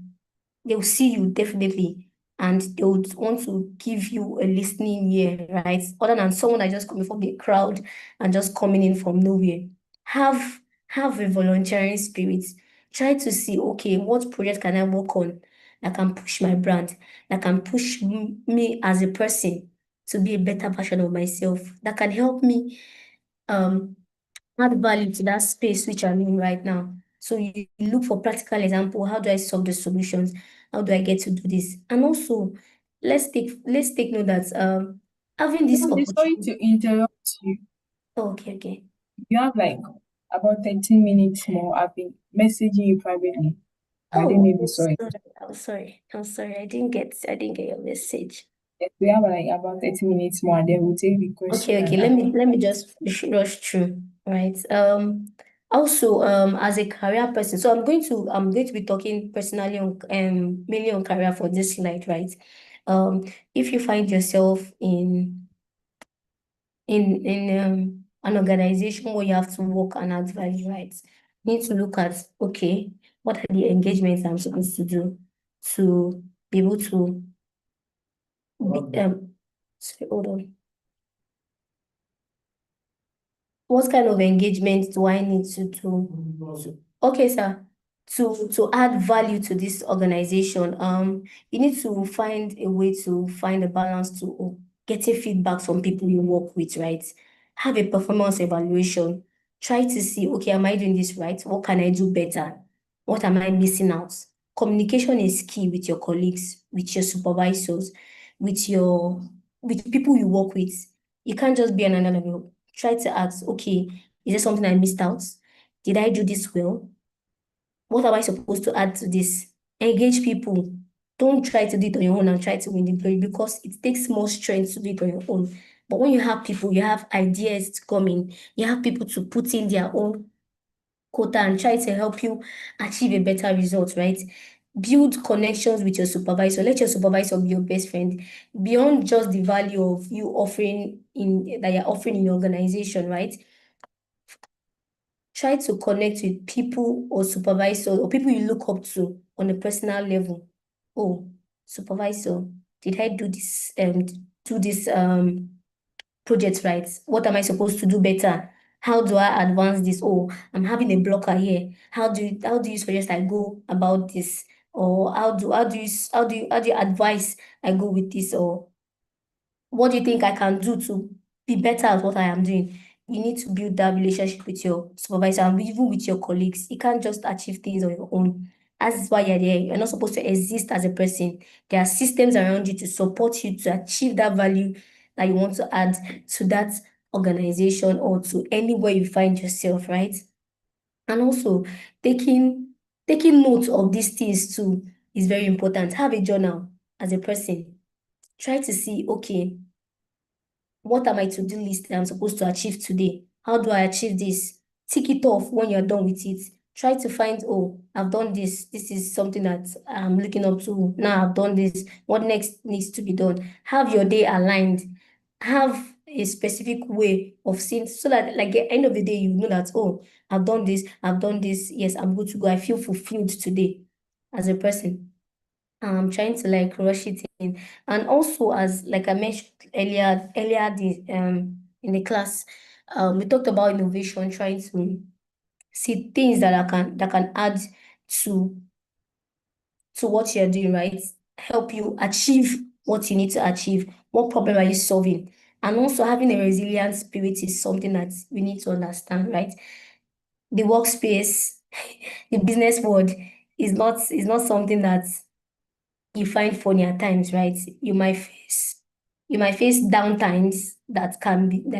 they will see you definitely and they would want to give you a listening ear, right? Other than someone that just coming from the crowd and just coming in from nowhere. Have have a volunteering spirit. Try to see, okay, what project can I work on that can push my brand, that can push me as a person to be a better version of myself, that can help me um add value to that space which I'm in right now. So you look for practical example. How do I solve the solutions? How do I get to do this? And also, let's take note that having this Sorry opportunity. to interrupt you. Oh, okay. You have like about 13 minutes more. I've been messaging you privately. I didn't Oh, maybe saw it. I'm sorry. I didn't get your message. Yes, we have like about 30 minutes more, and then we'll take the question. Okay. Let me just rush through, right? Also, as a career person, so I'm going to be talking personally on mainly on career for this slide, right? If you find yourself in an organization where you have to work and add value, right? You need to look at, okay, what are the engagements I'm supposed to do to be able to sorry, hold on. What kind of engagement do I need to do? Okay, sir. To add value to this organization, you need to find a way to find a balance to getting feedback from people you work with, right? Have a performance evaluation. Try to see, okay, am I doing this right? What can I do better? What am I missing out? Communication is key with your colleagues, with your supervisors, with people you work with. You can't just be an analyst. Try to ask, okay, is there something I missed out? Did I do this well? What am I supposed to add to this? Engage people. Don't try to do it on your own and try to win the glory because it takes more strength to do it on your own. But when you have people, you have ideas to come in, you have people to put in their own quota and try to help you achieve a better result, right? Build connections with your supervisor. Let your supervisor be your best friend beyond just the value of you offering in that you're offering in your organization, right? Try to connect with people or supervisor or people you look up to on a personal level. Oh, supervisor, did I do this project right? What am I supposed to do better? How do I advance this? Oh, I'm having a blocker here. How do you suggest I go about this? Or how do you advise I go with this? Or what do you think I can do to be better at what I am doing? You need to build that relationship with your supervisor and even with your colleagues. You can't just achieve things on your own. That's why you're there. You're not supposed to exist as a person. There are systems around you to support you to achieve that value that you want to add to that organization or to anywhere you find yourself, right? And also taking note of these things too is very important. Have a journal as a person. Try to see, okay, what are my to-do list that I'm supposed to achieve today? How do I achieve this? Tick it off when you're done with it. Try to find, oh, I've done this. This is something that I'm looking up to. Now I've done this. What next needs to be done? Have your day aligned. Have a specific way of seeing so that like at the end of the day, you know that, oh, I've done this, I've done this. Yes, I'm good to go. I feel fulfilled today as a person. I'm trying to like rush it in. And also, as like I mentioned earlier in the class, we talked about innovation, trying to see things that can add to what you're doing, right? Help you achieve what you need to achieve. What problem are you solving? And also having a resilient spirit is something that we need to understand, right? The workspace, the business world is not something that you find funny at times, right? You might face down times that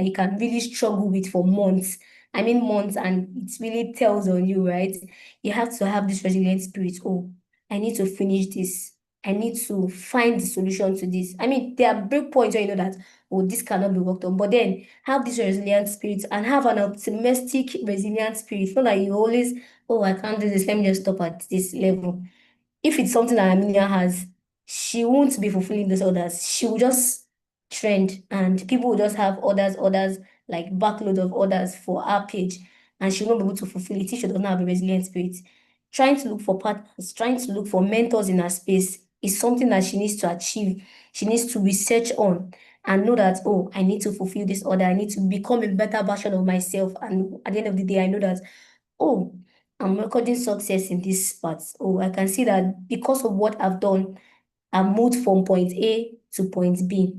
you can really struggle with for months. I mean months, and it really tells on you, right? You have to have this resilient spirit. Oh, I need to finish this. I need to find the solution to this. I mean, there are break points where you know that, oh, this cannot be worked on. But then have this resilient spirit and have an optimistic, resilient spirit. Not that you always, oh, I can't do this. Let me just stop at this level. If it's something that Amelia has, she won't be fulfilling those orders. She will just trend and people will just have orders, like backload of orders for our page, and she'll not be able to fulfill it if she doesn't have a resilient spirit. Trying to look for partners, trying to look for mentors in her space is something that she needs to achieve. She needs to research on and know that, oh, I need to fulfill this order. I need to become a better version of myself. And at the end of the day, I know that, oh, I'm recording success in this part. Oh, I can see that because of what I've done, I moved from point A to point B.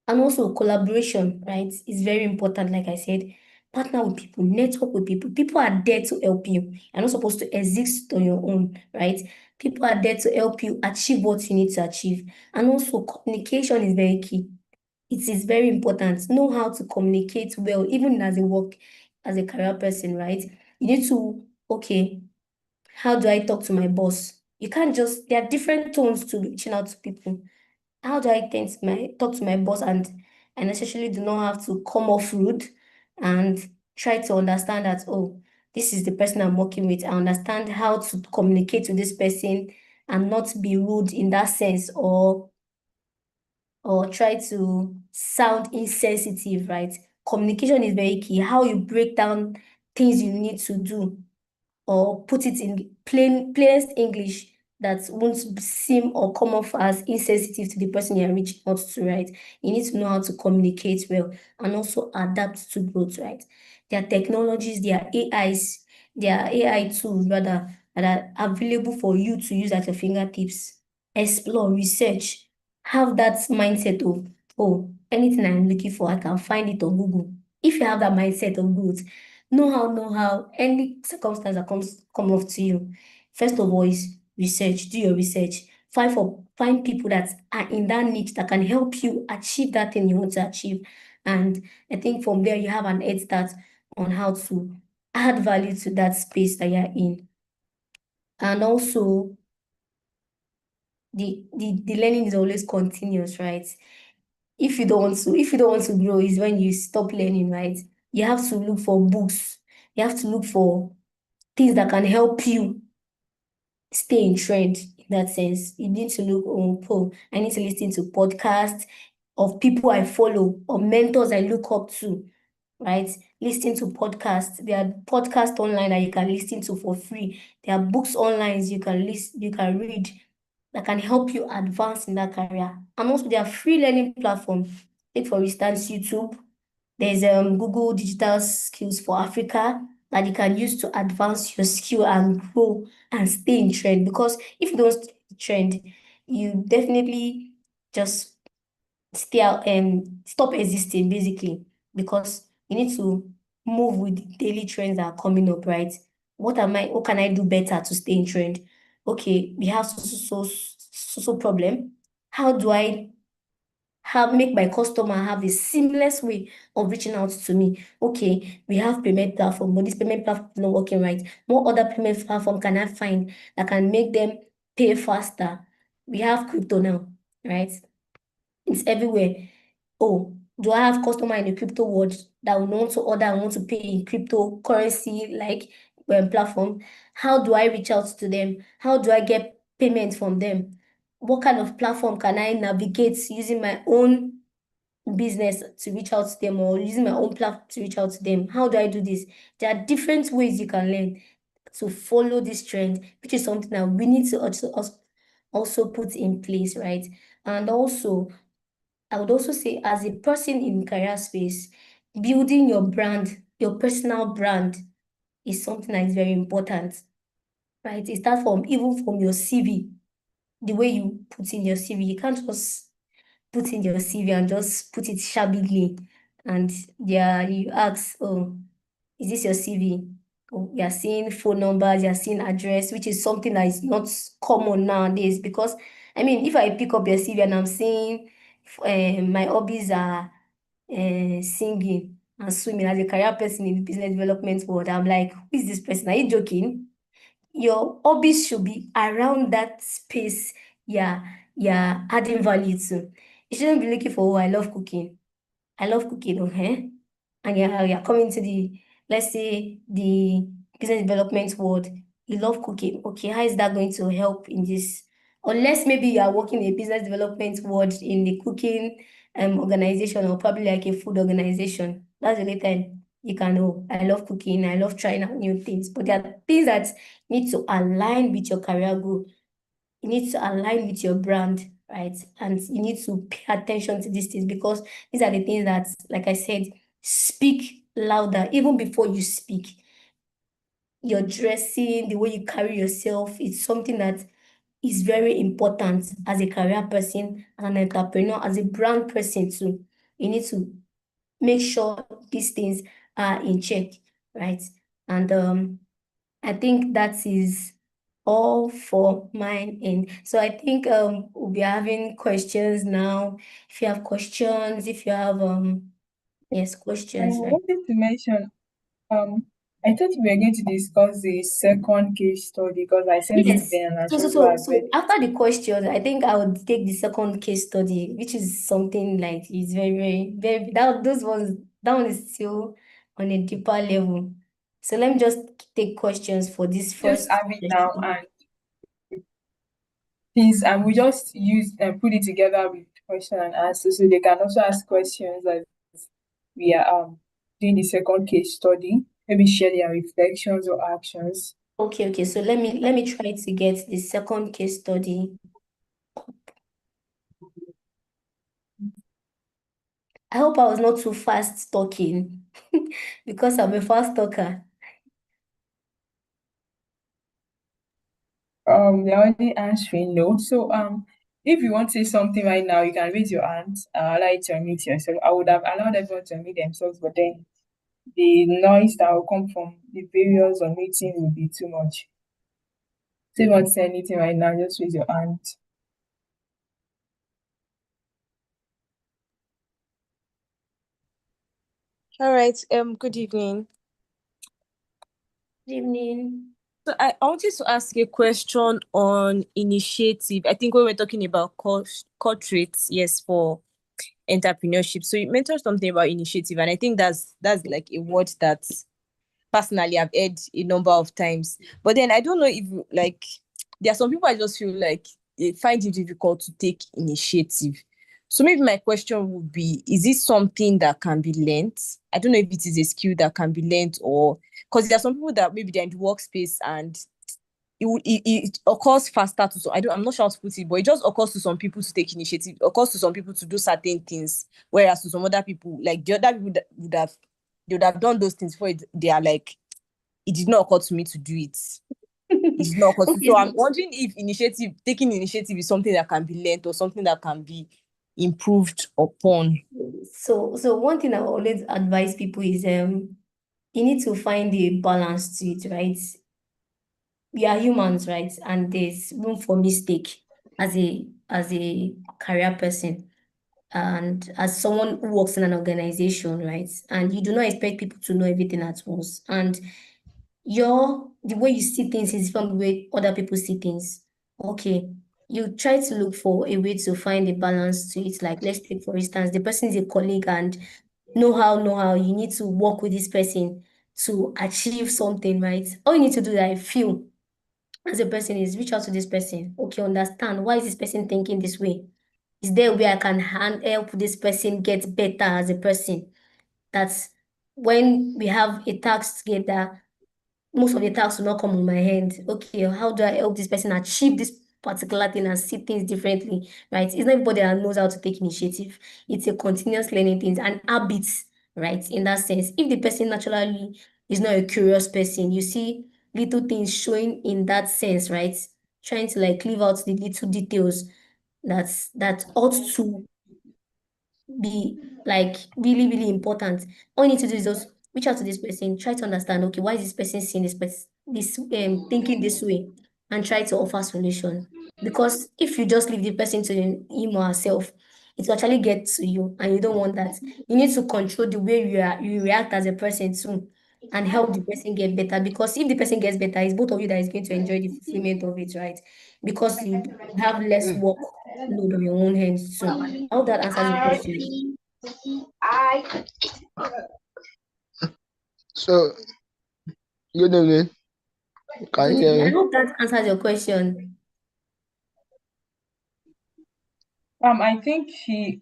And also collaboration, right, is very important. Like I said, partner with people, network with people. People are there to help you. You're not supposed to exist on your own, right? People are there to help you achieve what you need to achieve. And also communication is very key. It is very important. Know how to communicate well, even as a career person, right? You need to, okay, how do I talk to my boss? You can't just, there are different tones to reaching out to people. How do I talk to my boss and I necessarily do not have to come off rude and try to understand that, oh, this is the person I'm working with. I understand how to communicate with this person and not be rude in that sense or try to sound insensitive, right? Communication is very key. How you break down things you need to do or put it in plainest English that won't seem or come off as insensitive to the person you're reaching out to, right? You need to know how to communicate well and also adapt to growth, right? There are technologies, there are AI tools rather that are available for you to use at your fingertips. Explore, research, have that mindset of, oh, anything I'm looking for, I can find it on Google. If you have that mindset of growth, know how any circumstance that come off to you. First of all is research, do your research. Find people that are in that niche that can help you achieve that thing you want to achieve. And I think from there you have an head start on how to add value to that space that you're in. And also the learning is always continuous, right? If you don't want to grow is when you stop learning, right? You have to look for books. You have to look for things that can help you stay in trend in that sense. You need to look on I need to listen to podcasts of people I follow or mentors I look up to, right? Listen to podcasts. There are podcasts online that you can listen to for free. There are books online you can read that can help you advance in that career. And also there are free learning platforms. Take for instance YouTube. There's Google Digital Skills for Africa that you can use to advance your skill and grow and stay in trend. Because if you don't stay in trend, you definitely just stay out and stop existing basically, because you need to move with the daily trends that are coming up, right? What can I do better to stay in trend? Okay, we have so problem. How do I make my customer have a seamless way of reaching out to me? Okay, we have payment platform, but this payment platform is not working right. What other payment platform can I find that can make them pay faster? We have crypto now, right? It's everywhere. Oh, do I have customer in the crypto world that will want to order and want to pay in cryptocurrency like platform? How do I reach out to them? How do I get payment from them? What kind of platform can I navigate using my own business to reach out to them, or using my own platform to reach out to them? How do I do this? There are different ways you can learn to follow this trend, which is something that we need to also put in place, right? And also, I would also say, as a person in career space, building your brand, your personal brand, is something that is very important, right? It starts even from your CV, the way you put in your CV. You can't just put in your CV and just put it shabbily. And yeah, you ask, oh, is this your CV? Oh, you're seeing phone numbers, you're seeing address, which is something that is not common nowadays. Because, I mean, if I pick up your CV and I'm seeing my hobbies are singing and swimming as a career person in the business development world, I'm like, who is this person? Are you joking? Your hobbies should be around that space. Yeah, yeah, adding value to. You shouldn't be looking for, oh, I love cooking. I love cooking, okay? And you're coming to let's say, the business development world. You love cooking. Okay, how is that going to help in this? Unless maybe you are working in a business development world in the cooking organization, or probably like a food organization. That's the only time you can know, I love cooking, I love trying out new things. But there are things that need to align with your career goal. You need to align with your brand, right? And you need to pay attention to these things, because these are the things that, like I said, speak louder even before you speak. Your dressing, the way you carry yourself, it's something that is very important as a career person, as an entrepreneur, as a brand person too. You need to make sure these things are in check, right? And I think that is all for mine. And so I think we'll be having questions now. If you have questions, if you have yes, I questions, right? wanted to mention, I thought we were going to discuss the second case study because I sent it to Yes. them and I'm So sure so you so had read so it. after the questions, I think I would take the second case study, which is something like it's very, very, very that one is still on a deeper level. So let me just take questions for this Just first have it now, session. and please, and we just use and put it together with question and answer, so they can also ask questions as we are doing the second case study. Maybe share their reflections or actions. Okay. So let me try to get the second case study. I hope I was not too fast talking because I'm a fast talker. They're already answering no. So if you want to say something right now, you can raise your hand. Allow you to unmute yourself. I would have allowed everyone to unmute themselves, but then the noise that will come from the various unmuting will be too much. So if you want to say anything right now, just raise your hand. All right. Good evening. Good evening. So I wanted to ask a question on initiative. I think when we're talking about cut rates, yes, for entrepreneurship. So you mentioned something about initiative, and I think that's like a word that personally I've heard a number of times. But then I don't know if like there are some people I just feel like they find it difficult to take initiative. So maybe my question would be, is it something that can be learnt? I don't know if it is a skill that can be learnt, or because there are some people that maybe they're in the workspace and it occurs faster to some. I'm not sure how to put it, but it just occurs to some people to take initiative. It occurs to some people to do certain things, whereas to some other people, like the other people that they would have done those things before they are like, it did not occur to me to do it. It did not occur to me. Okay, So I'm wondering if taking initiative is something that can be learned or something that can be improved upon. so one thing I always advise people is you need to find a balance to it, right? We are humans, right? And there's room for mistake as a career person and as someone who works in an organization, right? And you do not expect people to know everything at once. And the way you see things is from the way other people see things. Okay. You try to look for a way to find a balance to it. Like let's take for instance, the person is a colleague and know how you need to work with this person to achieve something, right? All you need to do, I feel, as a person is reach out to this person. Okay, understand why is this person thinking this way? Is there a way I can help this person get better as a person? That's when we have a task together, most of the tasks will not come on my hand. Okay, how do I help this person achieve this particular thing and see things differently, right? It's not everybody that knows how to take initiative. It's a continuous learning things and habits, right? In that sense, if the person naturally is not a curious person, you see little things showing in that sense, right? Trying to like leave out the little details that ought to be like really, really important. All you need to do is just reach out to this person, try to understand, okay, why is this person seeing this thinking this way, and try to offer solution. Because if you just leave the person to him or herself, it will actually get to you, and you don't want that. You need to control the way you react as a person too, and help the person get better. Because if the person gets better, it's both of you that is going to enjoy the fulfillment of it, right? Because you have less work load on your own hands too. I hope that answers your question. So, good evening. Can you Good hear evening. I me? hope that answers your question. I think she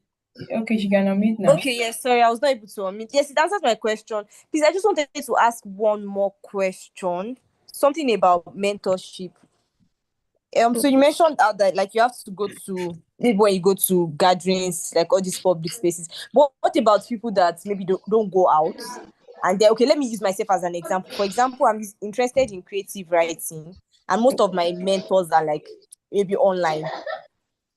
can unmute now. Okay, yes, sorry, I was not able to unmute. Yes, it answers my question. Please, I just wanted to ask one more question. Something about mentorship. So you mentioned that like you have to go to, maybe when you go to gatherings, like all these public spaces. But what about people that maybe don't go out? And then, okay, let me use myself as an example. For example, I'm interested in creative writing, and most of my mentors are like maybe online.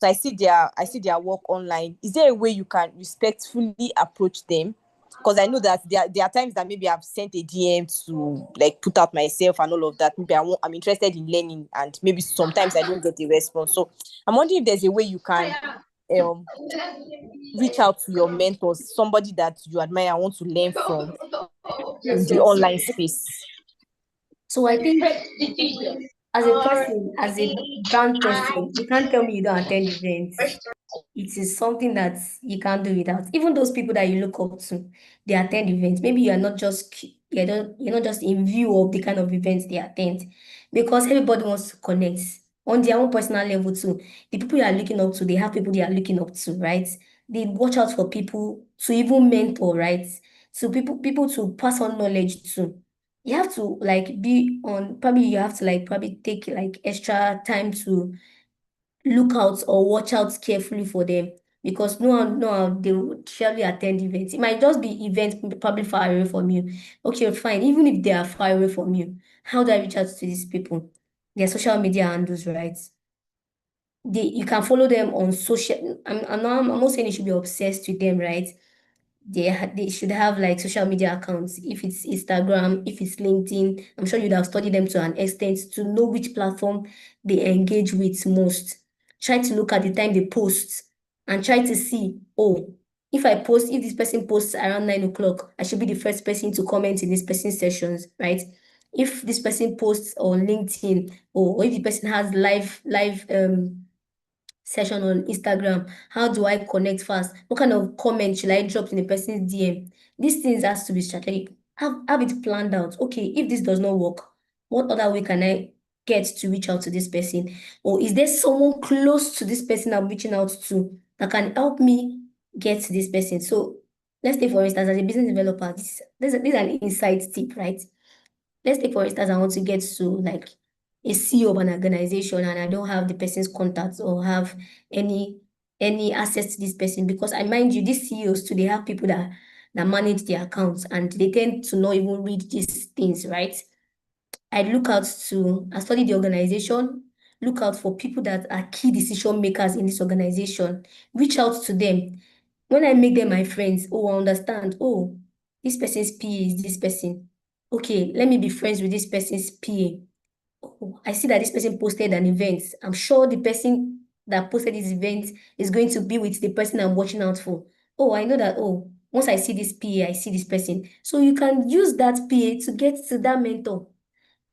So I see their work online. Is there a way you can respectfully approach them? Because I know that there are times that maybe I've sent a DM to like put out myself and all of that. Maybe I'm interested in learning, and maybe sometimes I don't get a response. So I'm wondering if there's a way you can um reach out to your mentors, somebody that you admire and want to learn from in Yes, the yes. online space. So I think as a person, as a brand person, you can't tell me you don't attend events. It is something that you can't do without. Even those people that you look up to, they attend events. Maybe you are not just you're not just in view of the kind of events they attend, because everybody wants to connect on their own personal level too. The people you are looking up to, they have people they are looking up to, right? They watch out for people to even mentor, right? So people to pass on knowledge to. You have to like be on, probably you have to like probably take like extra time to look out or watch out carefully for them, because no one they would surely attend events. It might just be events probably far away from you. Okay, fine. Even if they are far away from you, how do I reach out to these people? Their social media handles, right? You can follow them on social. I'm not saying you should be obsessed with them, right? They should have like social media accounts. If it's Instagram, if it's LinkedIn, I'm sure you'd have studied them to an extent to know which platform they engage with most. Try to look at the time they post and try to see, oh, if this person posts around 9 o'clock, I should be the first person to comment in this person's sessions, right? If this person posts on LinkedIn, or if the person has live session on Instagram, how do I connect fast? What kind of comment should I drop in the person's DM? These things has to be strategic. Have it planned out. Okay, if this does not work, what other way can I get to reach out to this person? Or is there someone close to this person I'm reaching out to that can help me get to this person? So let's take, for instance, as a business developer, this is an insight tip, right? Let's take, for instance, I want to get to like a CEO of an organization and I don't have the person's contacts or have any access to this person, because I mind you, these CEOs too, they have people that manage their accounts and they tend to not even read these things, right? I study the organization, look out for people that are key decision makers in this organization, reach out to them. When I make them my friends, oh, I understand, oh, this person's PA is this person. Okay, let me be friends with this person's PA. Oh, I see that this person posted an event. I'm sure the person that posted this event is going to be with the person I'm watching out for. Oh, I know that, oh, once I see this PA, I see this person. So you can use that PA to get to that mentor,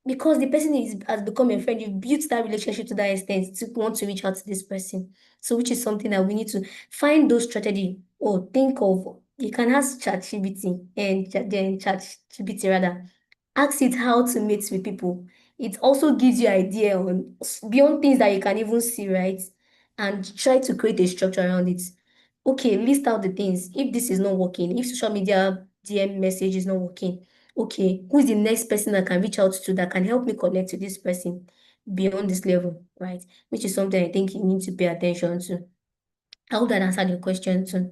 because the person has become a friend. You've built that relationship to that extent to want to reach out to this person. So which is something that we need to find those strategy, or think of. You can ask ChatGPT and then ChatGPT rather. Ask it how to meet with people. It also gives you idea on beyond things that you can even see, right? And try to create a structure around it. Okay, list out the things. If this is not working, if social media DM message is not working, okay, who is the next person I can reach out to that can help me connect to this person beyond this level, right? Which is something I think you need to pay attention to. I hope that answered your question too.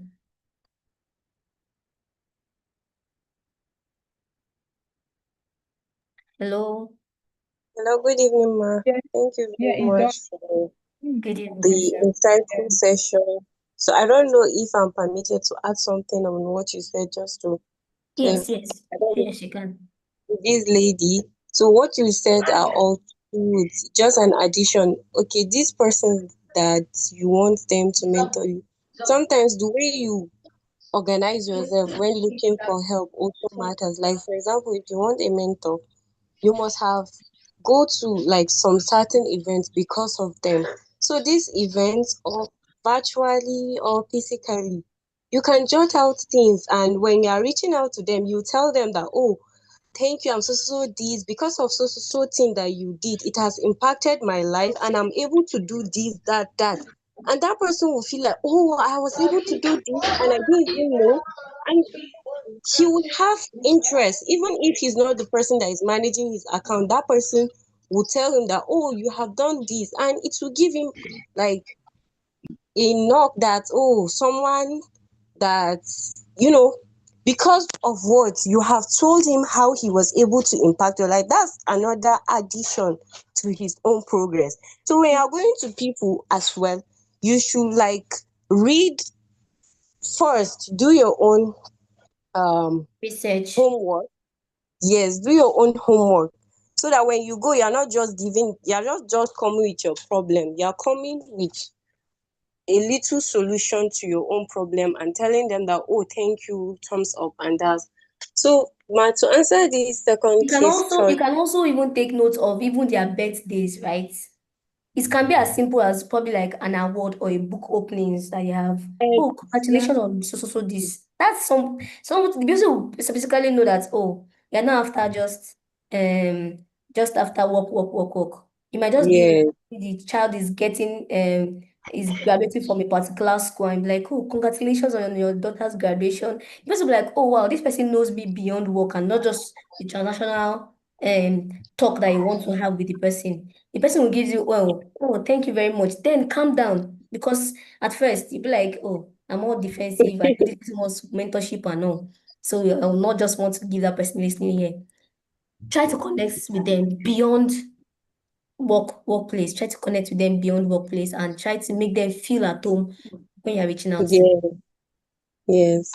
Hello. Hello, good evening, ma. Yeah, Thank you yeah, very it much does. for Good evening. the Question. insightful session. So I don't know if I'm permitted to add something on what you said, just to Yes, say, yes. I don't know, Yes, you can. this lady. So what you said are all true. Just an addition. Okay, this person that you want them to mentor you. Sometimes the way you organize yourself when looking for help also matters. Like for example, if you want a mentor, you must have go to like some certain events because of them. So these events, or virtually or physically, you can jot out things, and when you are reaching out to them, you tell them that, oh, thank you, I'm so this, because of so thing that you did, it has impacted my life and I'm able to do this, that. And that person will feel like, oh, I was able to do this and I didn't even know. And he would have interest, even if he's not the person that is managing his account. That person will tell him that, oh, you have done this, and it will give him like a knock that, oh, someone that, you know, because of what you have told him, how he was able to impact your life. That's another addition to his own progress. So when you're going to people as well, you should like read first, do your own Research. homework. Yes, do your own homework, so that when you go, you're not just coming with your problem. You're coming with a little solution to your own problem and telling them that, oh, thank you, thumbs up, and that's so. Ma, to answer this second You question, can also even take note of even their birthdays, right? It can be as simple as probably like an award or a book openings that you have. Oh, congratulations exactly. on so this. That's some the person will specifically know that, oh, you're not after just after work. You might just be Yeah, the child is getting is graduating from a particular school and be like, oh, congratulations on your daughter's graduation. The person will be like, oh wow, this person knows me beyond work and not just the transactional talk that you want to have with the person will give you, well, oh, thank you very much. Then calm down, because at first you'll be like, oh, I'm all defensive. I know this person wants mentorship and all. So I will not just want to give that person listening here. Try to connect with them beyond workplace. Try to connect with them beyond workplace and try to make them feel at home when you're reaching out to them. yeah, yes,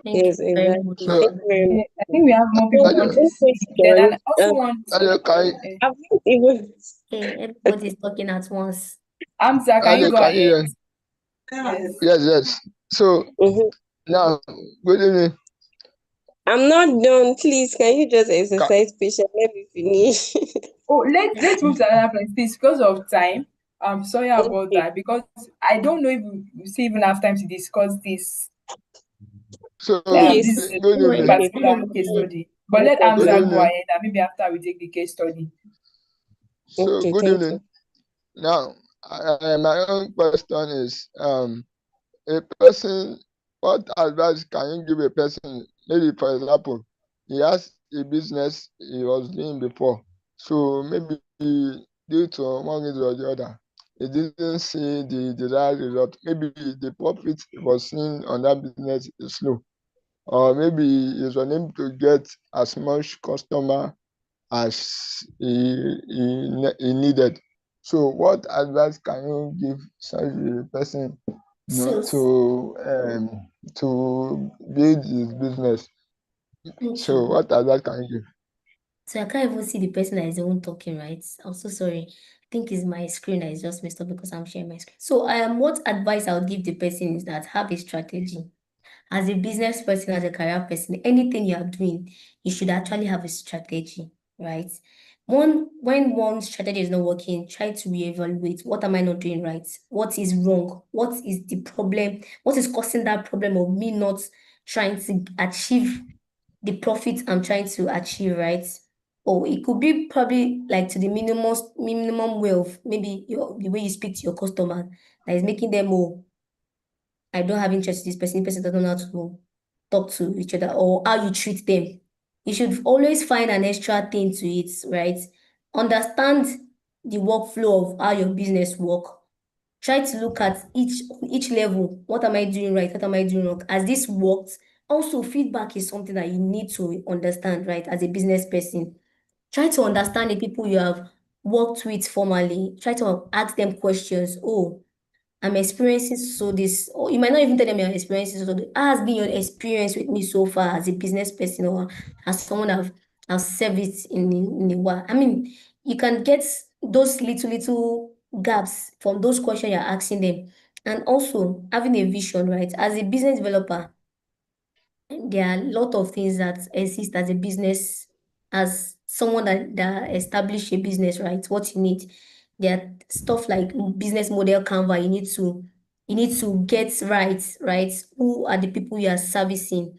Thank you yes, very much. exactly. So, Thank you very much. I think we have more So people my want to Ayo, own speak. Then question, I also want Ayo, I've not even. Hey, everybody's talking at once. Amza, can you go Can you ahead? hear? Yes. Yes. So Mhm. now, good evening. I'm not done. Please, can you just Ca- exercise patience? Let me finish. Oh, let's move to another place, please, because of time. I'm sorry about Okay. that because I don't know if we still even have time to discuss this So, Okay. Please, this good no evening. Okay. particular problem, case please. study. But let Okay, Hamza thank go you. ahead, and maybe after we take the case study. So Okay, good thank evening. you. Now, my own question is, a person, what advice can you give a person? Maybe for example, he has a business he was doing before, so maybe due to one reason or the other, he didn't see the desired result. Maybe the profit he was seeing on that business is low, or maybe he's unable to get as much customer as he needed. So, what advice can you give such a person, So, to build his business? thank So, you. what advice can you give? So I can't even see the person that is the one talking, right? I'm so sorry. I think it's my screen that is just messed up because I'm sharing my screen. So what advice I would give the person is that have a strategy. As a business person, as a career person, anything you are doing, you should actually have a strategy, right? When one strategy is not working, try to reevaluate what am I not doing right? What is wrong? What is the problem? What is causing that problem of me not trying to achieve the profit I'm trying to achieve, right? Or it could be probably like to the minimum way of maybe the way you speak to your customer that is making them, oh, I don't have interest in this person doesn't know how to talk to each other, or how you treat them. You should always find an extra thing to it, right? Understand the workflow of how your business work. Try to look at each level. What am I doing right? What am I doing wrong? As this worked, also feedback is something that you need to understand, right? As a business person, try to understand the people you have worked with formally. Try to ask them questions. Oh, I'm experiencing so this, or you might not even tell them you're experiencing so this. How has been your experience with me so far as a business person, or as someone I've serviced in a while? I mean, you can get those little gaps from those questions you're asking them. And also having a vision, right? As a business developer, there are a lot of things that exist as a business, as someone that establish a business, right? What you need. There are stuff like business model Canva. You need to get right? Who are the people you are servicing?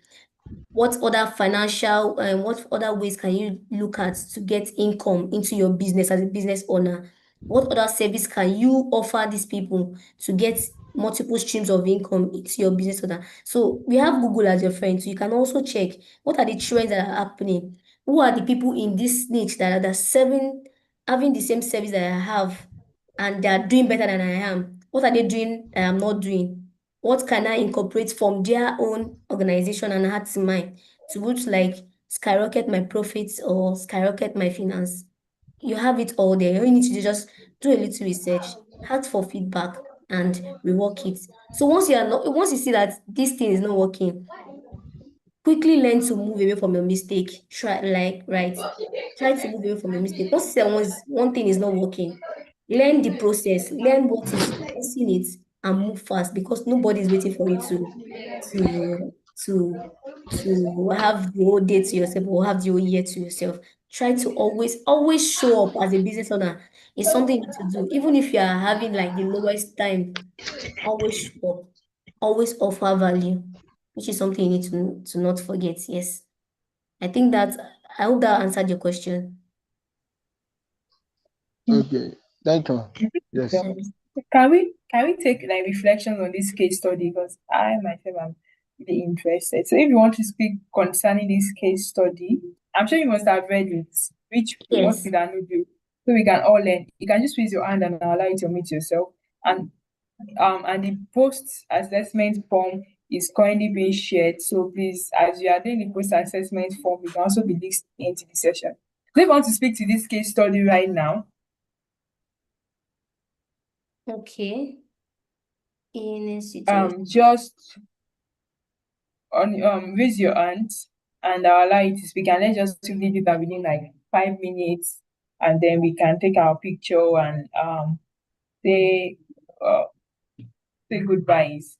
What other ways can you look at to get income into your business as a business owner? What other service can you offer these people to get multiple streams of income into your business owner? So we have Google as your friend, so you can also check what are the trends that are happening. Who are the people in this niche that are serving, having the same service that I have, and they are doing better than I am? What are they doing that I'm not doing? What can I incorporate from their own organization and hearts in mind to which like skyrocket my profits or skyrocket my finance? You have it all there. All you need to do is just do a little research, ask for feedback, and rework it. So once you see that this thing is not working, quickly learn to move away from your mistake. Try to move away from your mistake. Once you see that one thing is not working, learn the process, learn what is causing it, and move fast because nobody is waiting for you to to to have the whole day to yourself or have the whole year to yourself. Try to always show up as a business owner. It's something you need to do. Even if you are having like the lowest time, always show up, always offer value, which is something you need to not forget. Yes. I hope that answered your question. Okay, thank you. Yes. Yes. Can we take like reflections on this case study? Because I myself am really interested. So if you want to speak concerning this case study, I'm sure you must have read it, which most Yes. people don't do. So we can all learn. You can just raise your hand and I'll allow you to meet yourself. And the post assessment form is currently being shared. So please, as you are doing the post assessment form, you can also be listening to the session. So if you want to speak to this case study right now, Okay. In a situation. just on raise your hand and I'll allow you to speak, and let's just quickly do that within like 5 minutes, and then we can take our picture and say uh say goodbyes.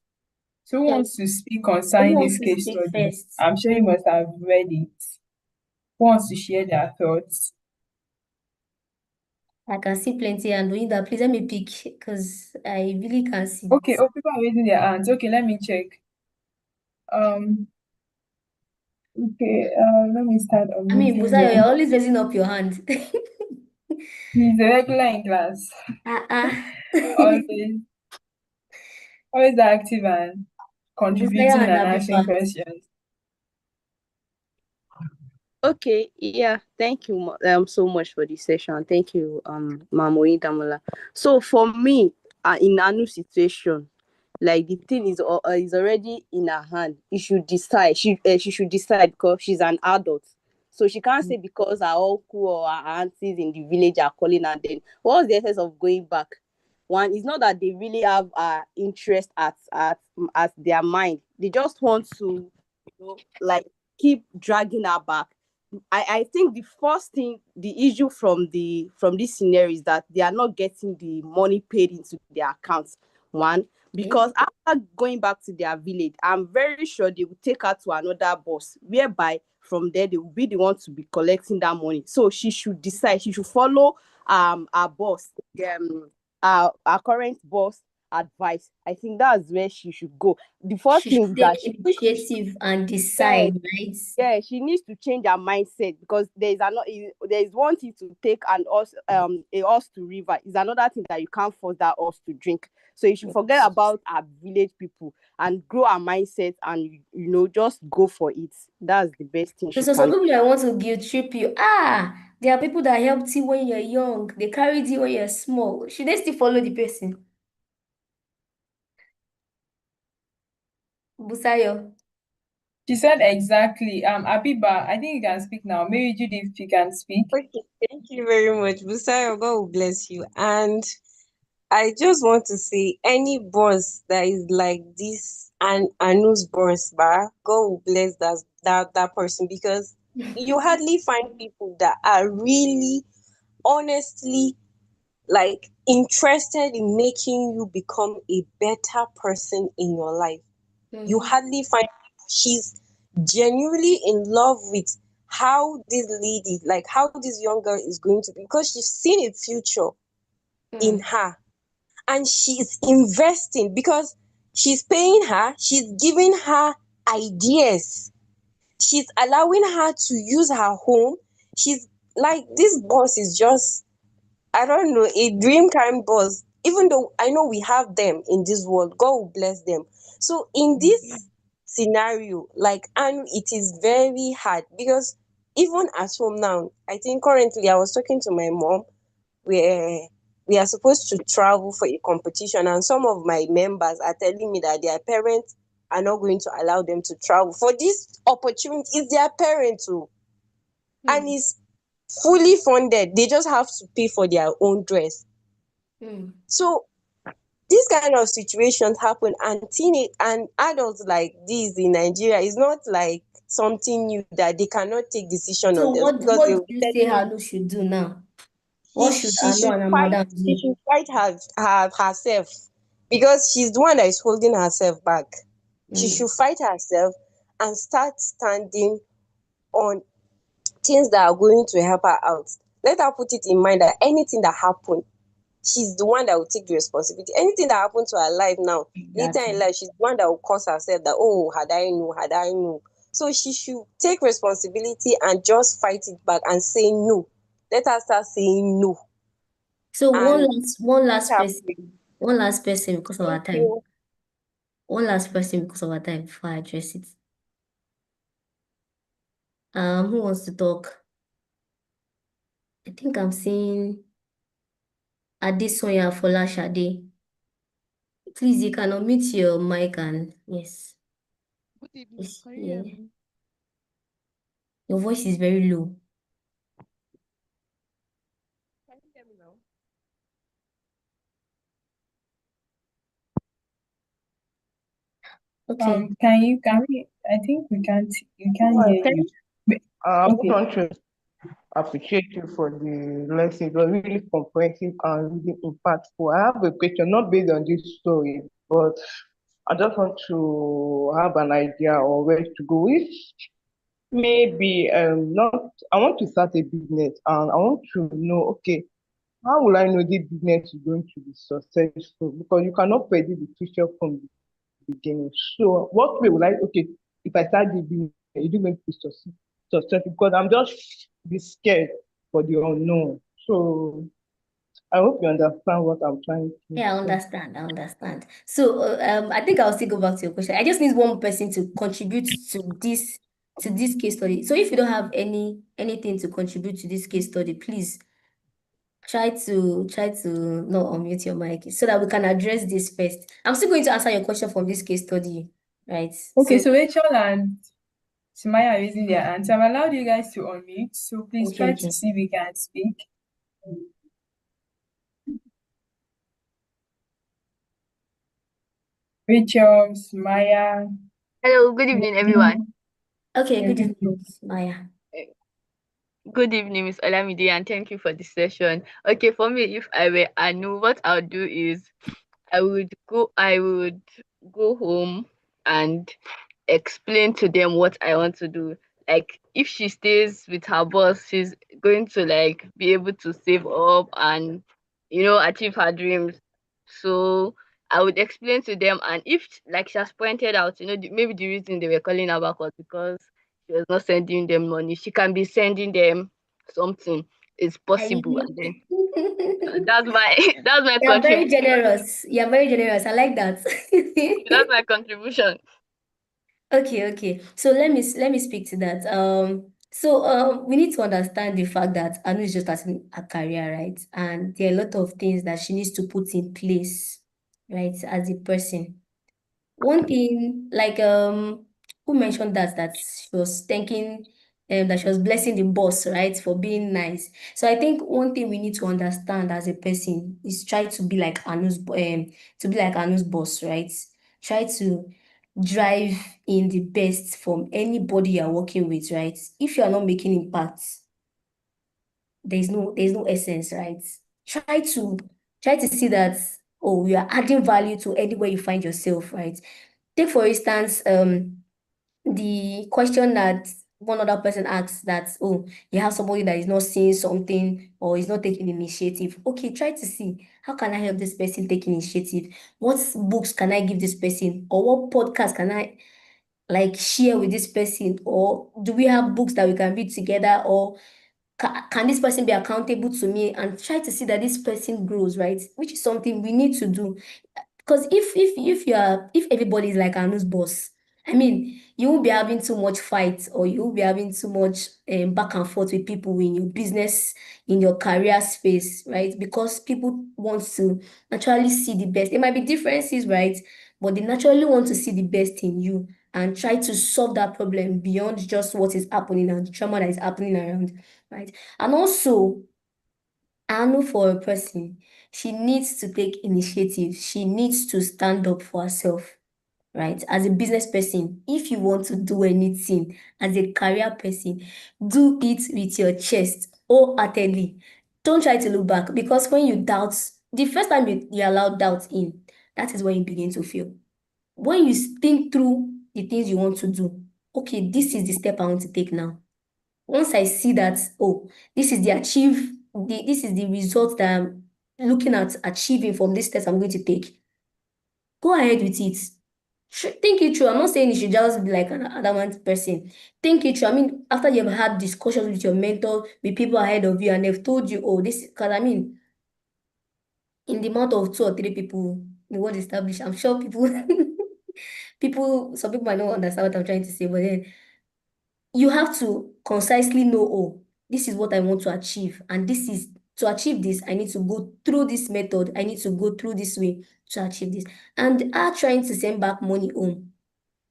So who Yeah. wants to speak Who concerning wants this to case speak study? first? I'm sure you must have read it. Who wants to share their thoughts? I can see plenty and doing that. Please let me pick because I really can't see. Okay, oh, people are raising their hands. Okay, let me check. Um Okay, let me start I mean, unmuting Busayo, you're them. always raising up your hand. He's a regular in class. Uh-uh. Always, always active and Busayo contributing and and answering Abiba. questions. Okay, yeah, thank you so much for this session. Thank you, Mamo Damola. So for me, in a new situation, like the thing is already in her hand. She should decide. She should decide because she's an adult. So she can't say because her uncle or her aunties in the village are calling her. Then what's the essence of going back? One, it's not that they really have interest at their mind. They just want to, like keep dragging her back. I think the first thing, the issue from this scenario is that they are not getting the money paid into their accounts. One, because after going back to their village, I'm very sure they will take her to another boss, whereby from there they will be the one to be collecting that money. So she should decide. She should follow our boss, our current boss advice. I think that's where she should go. The first She thing should is take that initiative and yes, decide, right? yeah, she needs to change her mindset because there is one thing to take and also a horse to river is another thing that you can't force that horse to drink. So you should forget about our village people and grow our mindset and just go for it. That's the best thing So, she so some can. people that want to guilt trip you. There are people that helped you when you're young. They carried you when you're small. Should they still follow the person? Busayo. She said exactly. Abiba, I think you can speak now. Maybe Judith, you can speak. Okay, thank you very much. Busayo, God will bless you. And I just want to say any boss that is like this and Anu's boss, God will bless that person because you hardly find people that are really honestly like interested in making you become a better person in your life. You hardly find she's genuinely in love with how this lady, like how this young girl is going to be because she's seen a future in her and she's investing because she's paying her, she's giving her ideas, she's allowing her to use her home. She's like, this boss is just, I don't know, a dream kind boss. Even though I know we have them in this world, God will bless them. So in this scenario, like, and it is very hard because even at home now, I think currently I was talking to my mom where we are supposed to travel for a competition, and some of my members are telling me that their parents are not going to allow them to travel for this opportunity. It's their parents too, and it's fully funded. They just have to pay for their own dress. So these kind of situations happen, and teenage and adults like this in Nigeria is not like something new that they cannot take decision So on this because what they do will be you say telling you Halu should do now? she What should she Anu should and her fight madam she do? should fight herself because she's the one that is holding herself back. She should fight herself and start standing on things that are going to help her out. Let her put it in mind that anything that happened, she's the one that will take the responsibility. Anything that happened to her life now, later in Exactly. life, she's the one that will curse herself that, oh, had I known. So she should take responsibility and just fight it back and say no. Let her start saying no. So And one last person because of our thank time. you. One last person because of our time before I address it. Who wants to talk? I think I'm seeing Adesoya Folashade. Please, you can unmute your mic and yes. Good evening. Yes, Can you yeah. hear me? Your voice is very low. Can you hear me now? Okay. I think we can't hear Okay. you. I would Okay. want to appreciate you for the lesson. It was really comprehensive and really impactful. I have a question, not based on this story, but I just want to have an idea or where to go with. Maybe not. I want to start a business and I want to know. Okay, how will I know this business is going to be successful? Because you cannot predict the future from the beginning. So what way will I? Okay, if I start the business, Is it going to be successful? Because I'm just be scared for the unknown. So I hope you understand what I'm trying to Yeah, I say. understand. I understand. So, I think I'll still go back to your question. I just need one person to contribute to this case study. So, if you don't have anything to contribute to this case study, please try to not unmute your mic so that we can address this first. I'm still going to answer your question from this case study, right? Okay, so Rachel and Sumaya are raising their hands. I've allowed you guys to unmute, so please try to see if we can speak. Rachel, Sumaya. Hello, good evening, everyone. Okay, good evening, Maya. Good evening, Miss Olamide, and thank you for the session. Okay, for me, if I were Anu, what I would do is I would go home and explain to them what I want to do. Like if she stays with her boss, she's going to like be able to save up and achieve her dreams. So I would explain to them, and if like she has pointed out, maybe the reason they were calling her back was because she was not sending them money. She can be sending them something. It's possible, and then that's my that's my You're very contribution. generous. You're very generous. I like that. That's my contribution. Okay. So let me speak to that. So we need to understand the fact that Anu is just starting a career, right? And there are a lot of things that she needs to put in place, right, as a person. One thing, like who mentioned that she was thanking that she was blessing the boss, right, for being nice. So I think one thing we need to understand as a person is try to be like Anu's boss, right? Try to drive in the best from anybody you're working with, right? If you are not making impact, there's no essence, right? Try to try to see that, oh, you are adding value to anywhere you find yourself, right? Take for instance, the question that one other person asks that, oh, you have somebody that is not seeing something or is not taking initiative. Okay, try to see how can I help this person take initiative? What books can I give this person? Or what podcast can I like share with this person? Or do we have books that we can read together? Or can this person be accountable to me? And try to see that this person grows, right? Which is something we need to do. Because if everybody is like Anu's boss, I mean, you won't be having too much fight or you won't be having too much back and forth with people in your business, in your career space, right? Because people want to naturally see the best. There might be differences, right? But they naturally want to see the best in you and try to solve that problem beyond just what is happening and the trauma that is happening around, right? And also, I know for a person, she needs to take initiative. She needs to stand up for herself, right? As a business person, if you want to do anything as a career person, do it with your chest wholeheartedly. Don't try to look back because when you doubt, the first time you allow doubt in, that is when you begin to fail. When you think through the things you want to do, okay, this is the step I want to take now. Once I see that, oh, this is the result that I'm looking at achieving from this test I'm going to take, go ahead with it. Think it through. I'm not saying you should just be like an adamant person. Think it through. I mean, after you've had discussions with your mentor, with people ahead of you, and they've told you, oh, this, because I mean, in the amount of two or three people the word established, I'm sure some people might not understand what I'm trying to say, but then you have to concisely know, oh, this is what I want to achieve. And to achieve this, I need to go through this method. I need to go through this way to achieve this. And are trying to send back money home.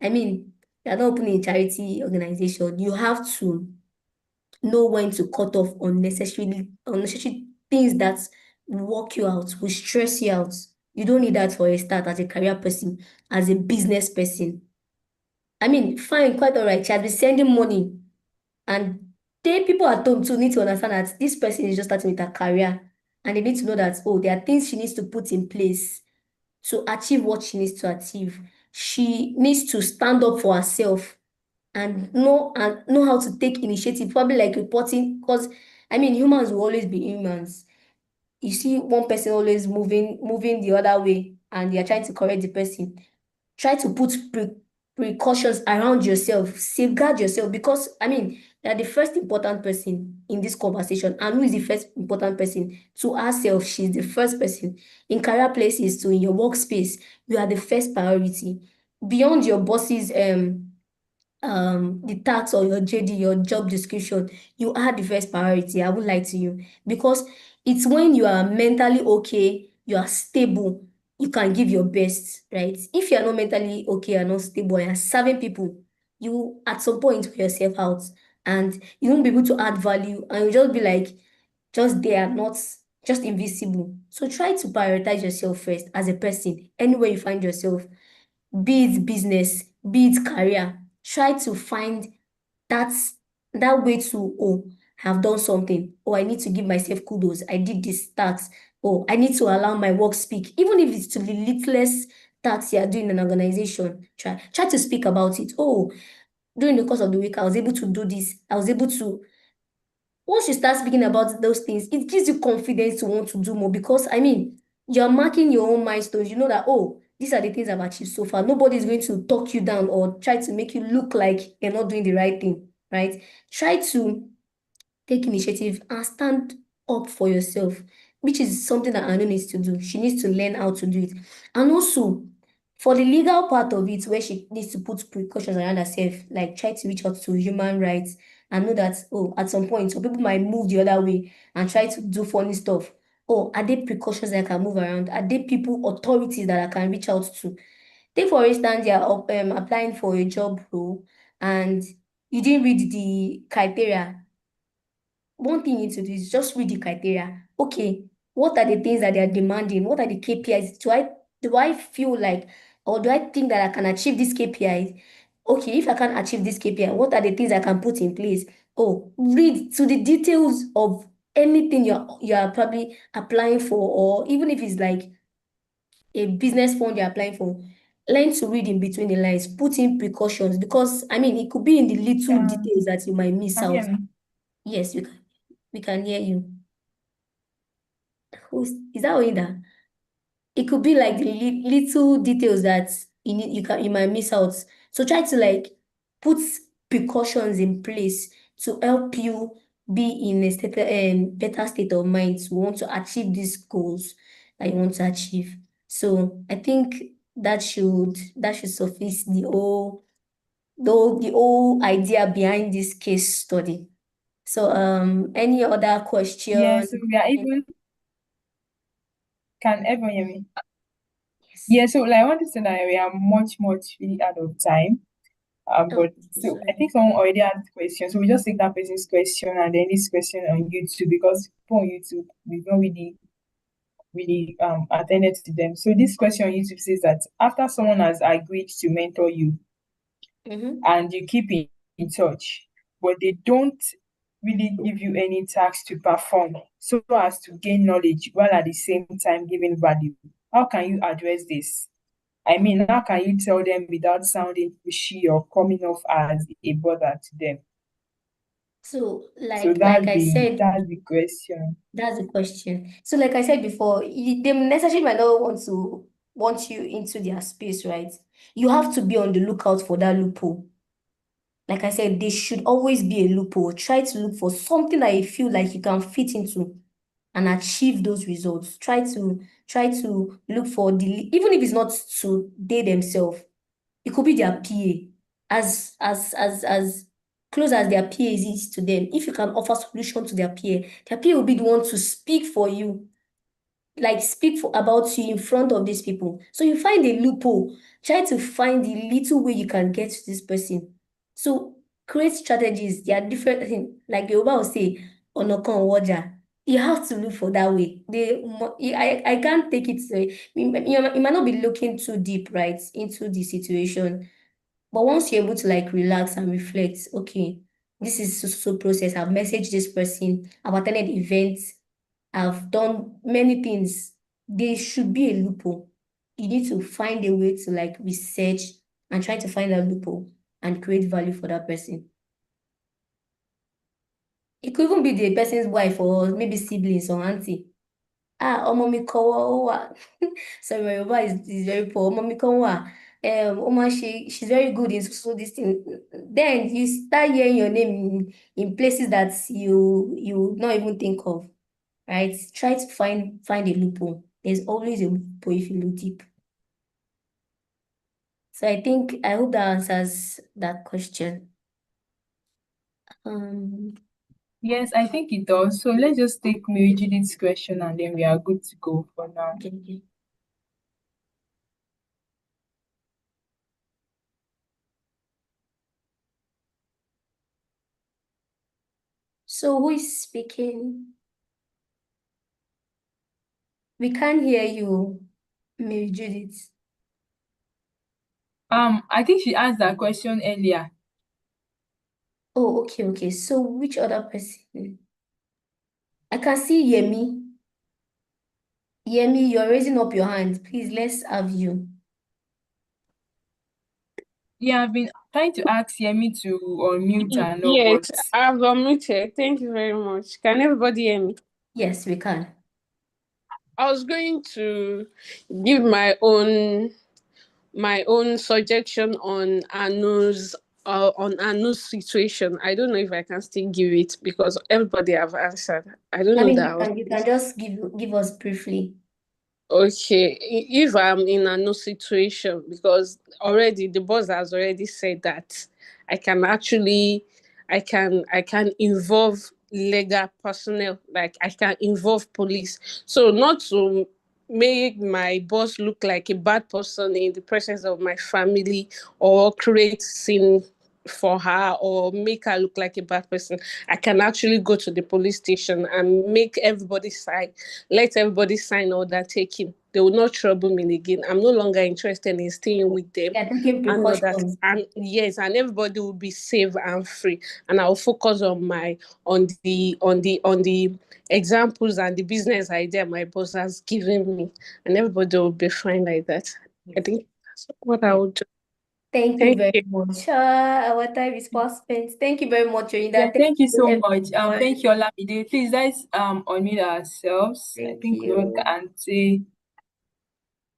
I mean, you're not opening a charity organization. You have to know when to cut off unnecessary things that will work you out, will stress you out. You don't need that for a start as a career person, as a business person. I mean, fine, quite all right. She has been sending money and people at home too need to understand that this person is just starting with her career and they need to know that, oh, there are things she needs to put in place to achieve what she needs to achieve. She needs to stand up for herself and know how to take initiative, probably like reporting, because I mean humans will always be humans. You see one person always moving the other way and you're trying to correct the person. Try to put precautions around yourself, safeguard yourself, because I mean, you're the first important person in this conversation. And who is the first important person? To herself, she's the first person. In career places, to in your workspace, you are the first priority. Beyond your boss's the tax or your JD, your job description, you are the first priority. I would lie to you, because it's when you are mentally okay, you are stable, you can give your best, right? If you are not mentally okay and not stable and you're serving people, you at some point wear yourself out and you won't be able to add value, and you just be like just there, not just invisible. So try to prioritize yourself first as a person, anywhere you find yourself, be it business, be it career. Try to find that that way to, oh, have done something. Oh, I need to give myself kudos. I did this task. Oh, I need to allow my work speak. Even if it's to the littlest task you are doing in an organization, try to speak about it. Oh, during the course of the week, I was able to do this. I was able to. Once you start speaking about those things, it gives you confidence to want to do more, because I mean, you're marking your own milestones. You know that, oh, these are the things I've achieved so far. Nobody's going to talk you down or try to make you look like you're not doing the right thing, right? Try to take initiative and stand up for yourself, which is something that Anu needs to do. She needs to learn how to do it. And also, for the legal part of it, where she needs to put precautions around herself, like try to reach out to human rights and know that, oh, at some point, some people might move the other way and try to do funny stuff. Oh, are there precautions that I can move around? Are there people, authorities that I can reach out to? Take, for instance, you are applying for a job role and you didn't read the criteria. One thing you need to do is just read the criteria. Okay, what are the things that they are demanding? What are the KPIs? Do I feel like, or do I think that I can achieve these KPIs? Okay, if I can achieve this KPI, what are the things I can put in place? Oh, read to the details of anything you're probably applying for, or even if it's like a business fund you're applying for. Learn to read in between the lines, put in precautions, because I mean it could be in the little details that you might miss Can you out. hear me? Yes, we can hear you. Is that Oida? It could be like the little details that you might miss out. So try to like put precautions in place to help you be in a better state of mind to want to achieve these goals that you want to achieve. So I think that should suffice the whole idea behind this case study. So any other Yeah, question? so we are even, can everyone hear me? Yes. Yeah, so like I want to say that we are much really out of time. Oh, But so I sorry. think someone already asked the question. So we just take that person's question and then this question on YouTube, because people on YouTube we've not really attended to them. So this question on YouTube says that after someone has agreed to mentor you Mm-hmm. and you keep in touch, but they don't really give you any tasks to perform so as to gain knowledge while at the same time giving value. How can you address this? I mean, how can you tell them without sounding pushy or coming off as a bother to them? So So like I said, that's the question. that's the question. So like I said before, they necessarily might not want you into their space, right? You have to be on the lookout for that loophole. Like I said, there should always be a loophole. Try to look for something that you feel like you can fit into and achieve those results. Try to look for even if it's not to they themselves, it could be their PA. As close as their PA is to them, if you can offer solution to their PA will be the one to speak for you, like speak about you in front of these people. So you find a loophole, try to find the little way you can get to this person. So create strategies. There are different things, like Yoruba will say, onokan waja. You have to look for that way. I can't take it. You might not be looking too deep, right, into the situation. But once you're able to like relax and reflect, okay, this is so process. I've messaged this person, I've attended events, I've done many things. There should be a loophole. You need to find a way to like research and try to find a loophole and create value for that person. It could even be the person's wife or maybe siblings or auntie. Ah, ọmọ mi kan wà. Sorry, my Yoruba is very poor. Ọmọ mi kan wà. Oma, she's very good in so this thing. Then you start hearing your name in places that you not even think of, right? Try to find a loophole. There's always a loophole if you look deep. So I hope that answers that question. Yes, I think it does. So let's just take Mary Judith's question and then we are good to go for now. Okay. So who is speaking? We can't hear you, Mary Judith. I think she asked that question earlier. Oh, okay. So which other person? I can see Yemi. Yemi, you're raising up your hand. Please, let's have you. Yeah, I've been trying to ask Yemi to unmute and all, Yes, but I've unmuted. Thank you very much. Can everybody hear me? Yes, we can. I was going to give my own suggestion on Anu's situation. I don't know if I can still give it because everybody have answered. I don't I know mean, that. you can just give us briefly. Okay, if I'm in a no situation, because already the boss has already said that I can actually, I can involve legal personnel, like I can involve police. So not to make my boss look like a bad person in the presence of my family or create scene for her or make her look like a bad person. I can actually go to the police station and make everybody sign, let everybody sign order taking. They will not trouble me again. I'm no longer interested in staying with them. Yeah, taking And all that. precautions. And yes, and everybody will be safe and free. And I'll focus on the examples and the business idea my boss has given me. And everybody will be fine like that. I think that's what I would do. Thank you Thank very you. much. Our time is fast spent. Thank you very much, Yorinda. yeah, thank you so much. Everyone. Thank you, Olamide. Please let's unmute ourselves. I Thank think we all you. can say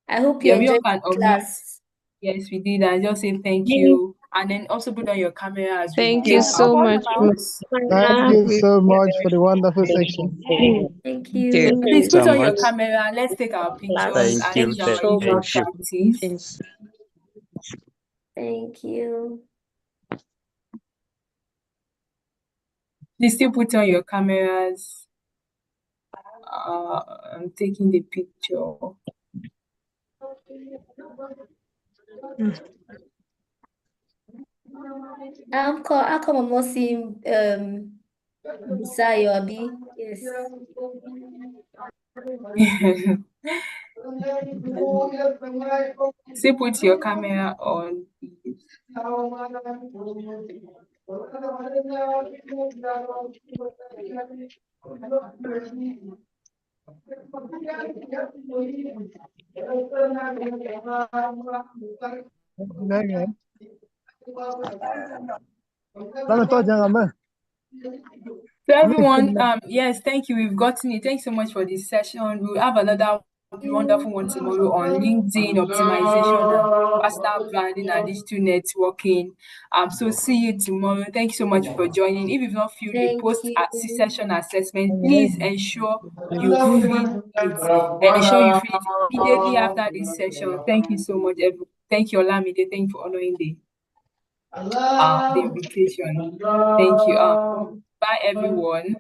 I hope you yeah, we all enjoyed can the unmute. class. Yes, we did. I just say thank you. And then also put on your camera as we Thank give you our so much. questions. Thank you so much for the wonderful section. Thank Okay, you. thank Please you put so on your much. camera. Let's take our pictures Thank and you. let's do our So usual Thank much. you. practice. Thank you. Please still put on your cameras. I'm taking the picture. How come I'm not seeing Busayo Abi? Yes. Still put your camera on. So everyone, yes, thank you. We've gotten it. Thanks so much for this session. We'll have another wonderful one tomorrow on LinkedIn optimization and personal branding and digital networking. So see you tomorrow. Thank you so much for joining. If you've not filled the Thank post you. session assessment, please ensure you fill it. Ensure you fill it immediately after this session. Thank you so much, everyone. Thank you, Olamide. Thank you for honoring the invitation. Thank you. Bye, everyone.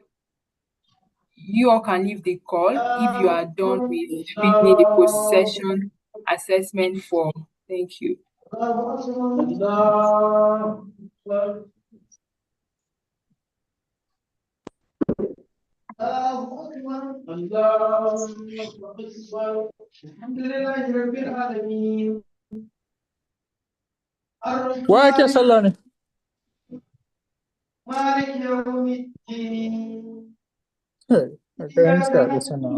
You all can leave the call if you are done with filling the post-session assessment form. Thank you. Wake sallah ne. Okay, iska da sana.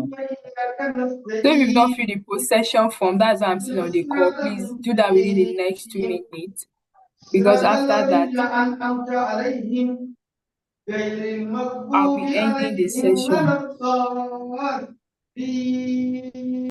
So if you've not filled the post-session form, that's why I'm still on the call. Please do that within the next 2 minutes. Because after that, I'll be ending the session.